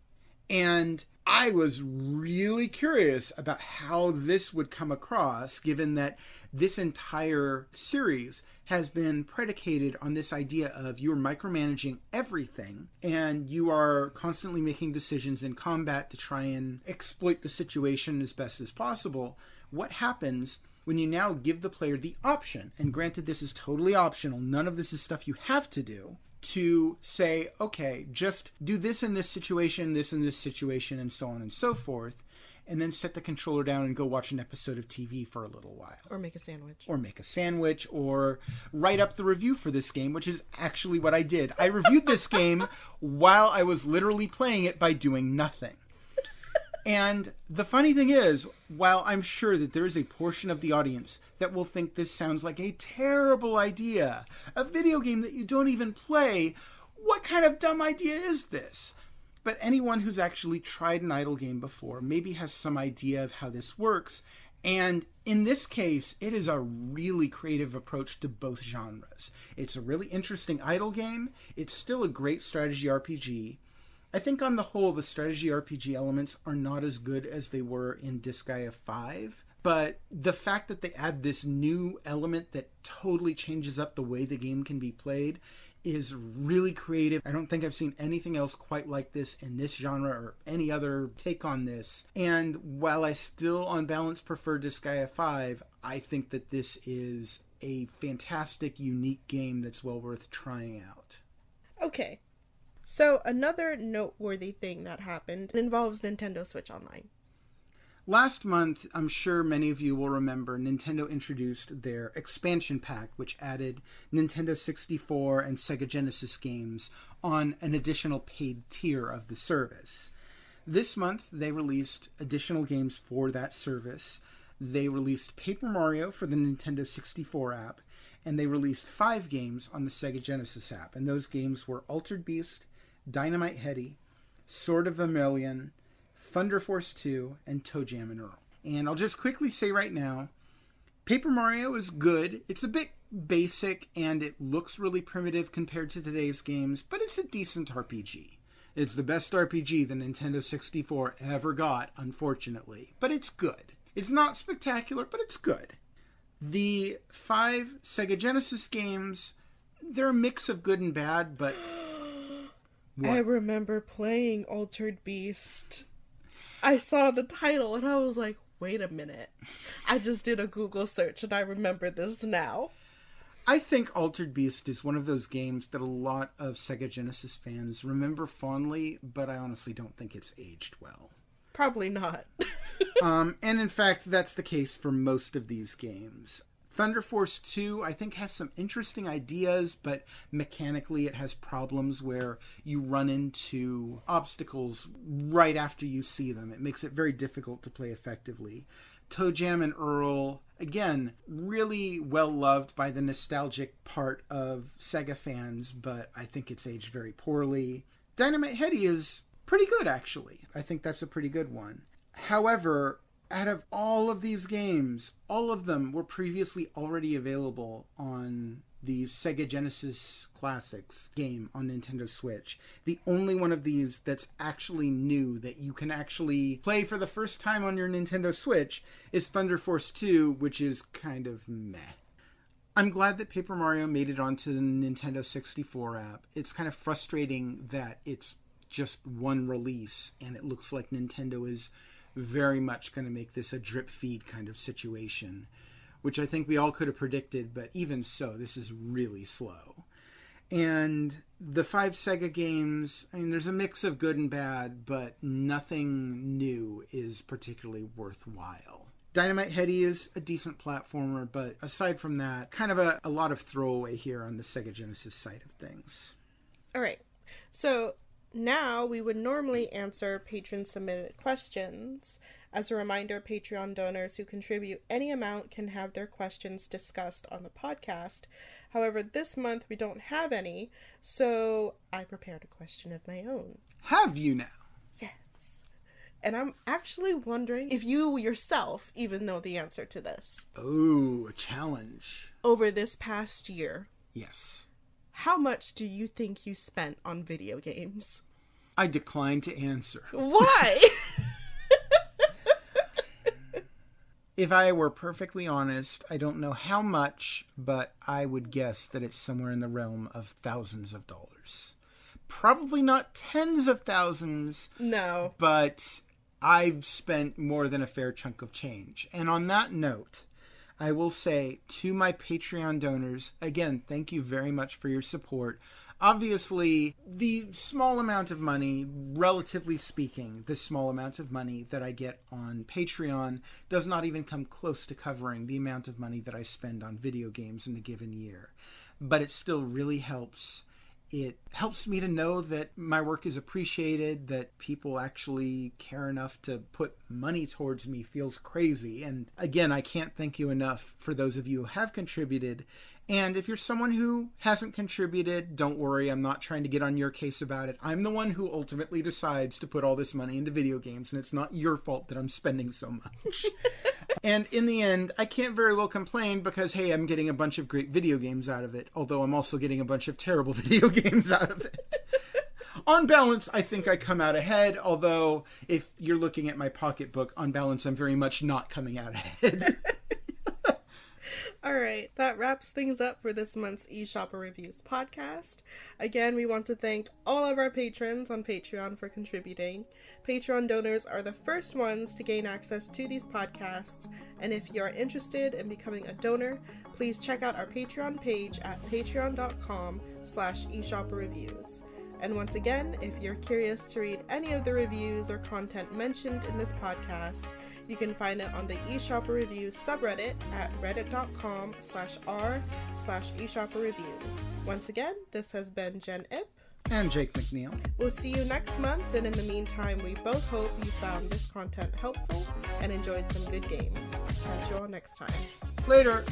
And I was really curious about how this would come across, given that this entire series has been predicated on this idea of you're micromanaging everything and you are constantly making decisions in combat to try and exploit the situation as best as possible. What happens when you now give the player the option, and granted this is totally optional, none of this is stuff you have to do, to say, okay, just do this in this situation, and so on and so forth, and then set the controller down and go watch an episode of TV for a little while.
Or make a sandwich.
Or write up the review for this game, which is actually what I did. I reviewed this game while I was literally playing it by doing nothing. And the funny thing is, while I'm sure that there is a portion of the audience that will think this sounds like a terrible idea, a video game that you don't even play, what kind of dumb idea is this? But anyone who's actually tried an idle game before maybe has some idea of how this works. And in this case, it is a really creative approach to both genres. It's a really interesting idle game. It's still a great strategy RPG. I think on the whole, the strategy RPG elements are not as good as they were in Disgaea 5, but the fact that they add this new element that totally changes up the way the game can be played is really creative. I don't think I've seen anything else quite like this in this genre or any other take on this. And while I still, on balance, prefer Disgaea 5, I think that this is a fantastic, unique game that's well worth trying out.
Okay. So another noteworthy thing that happened involves Nintendo Switch Online.
Last month, I'm sure many of you will remember, Nintendo introduced their expansion pack, which added Nintendo 64 and Sega Genesis games on an additional paid tier of the service. This month, they released additional games for that service. They released Paper Mario for the Nintendo 64 app, and they released 5 games on the Sega Genesis app. And those games were Altered Beast, Dynamite Headdy, Sword of Vermilion, Thunder Force 2, and ToeJam and Earl. And I'll just quickly say right now, Paper Mario is good. It's a bit basic, and it looks really primitive compared to today's games, but it's a decent RPG. It's the best RPG the Nintendo 64 ever got, unfortunately, but it's good. It's not spectacular, but it's good. The 5 Sega Genesis games, they're a mix of good and bad, but... What?
I remember playing Altered Beast. I saw the title and I was like, wait a minute. I just did a Google search and I remember this now.
I think Altered Beast is one of those games that a lot of Sega Genesis fans remember fondly, but I honestly don't think it's aged well.
Probably not.
And in fact, that's the case for most of these games. Thunder Force 2, I think, has some interesting ideas, but mechanically it has problems where you run into obstacles right after you see them. It makes it very difficult to play effectively. ToeJam and Earl, again, really well loved by the nostalgic part of Sega fans, but I think it's aged very poorly. Dynamite Headdy is pretty good, actually. I think that's a pretty good one. However, out of all of these games, all of them were previously already available on the Sega Genesis Classics game on Nintendo Switch. The only one of these that's actually new, that you can actually play for the first time on your Nintendo Switch, is Thunder Force 2, which is kind of meh. I'm glad that Paper Mario made it onto the Nintendo 64 app. It's kind of frustrating that it's just one release, and it looks like Nintendo is very much going to make this a drip feed kind of situation, which I think we all could have predicted, but even so, this is really slow. And the 5 Sega games, I mean, there's a mix of good and bad, but nothing new is particularly worthwhile. Dynamite Headdy is a decent platformer, but aside from that, kind of a lot of throwaway here on the Sega Genesis side of things.
All right, so now we would normally answer patron-submitted questions. As a reminder, Patreon donors who contribute any amount can have their questions discussed on the podcast. However, this month we don't have any, so I prepared a question of my own.
Have you now?
Yes. And I'm actually wondering if you yourself even know the answer to this.
Oh, a challenge.
Over this past year,
Yes.
how much do you think you spent on video games?
I decline to answer.
Why?
If I were perfectly honest, I don't know how much, but I would guess that it's somewhere in the realm of thousands of dollars. Probably not tens of thousands,
No.
but I've spent more than a fair chunk of change. And on that note, I will say to my Patreon donors, again, thank you very much for your support. Obviously, the small amount of money, relatively speaking, the small amount of money that I get on Patreon does not even come close to covering the amount of money that I spend on video games in a given year. But it still really helps. It helps me to know that my work is appreciated, that people actually care enough to put money towards me feels crazy. And again, I can't thank you enough for those of you who have contributed. And if you're someone who hasn't contributed, don't worry, I'm not trying to get on your case about it. I'm the one who ultimately decides to put all this money into video games, and it's not your fault that I'm spending so much. And in the end, I can't very well complain because, hey, I'm getting a bunch of great video games out of it, although I'm also getting a bunch of terrible video games out of it. On balance, I think I come out ahead, although if you're looking at my pocketbook, on balance, I'm very much not coming out ahead.
Alright, that wraps things up for this month's eShopper Reviews podcast. Again, we want to thank all of our patrons on Patreon for contributing. Patreon donors are the first ones to gain access to these podcasts, and if you are interested in becoming a donor, please check out our Patreon page at patreon.com/eShopperReviews. And once again, if you're curious to read any of the reviews or content mentioned in this podcast, you can find it on the eShopper Reviews subreddit at reddit.com/r/eShopperReviews. Once again, this has been Jen Ip.
And Jake McNeil.
We'll see you next month, and in the meantime, we both hope you found this content helpful and enjoyed some good games. Catch you all next time.
Later.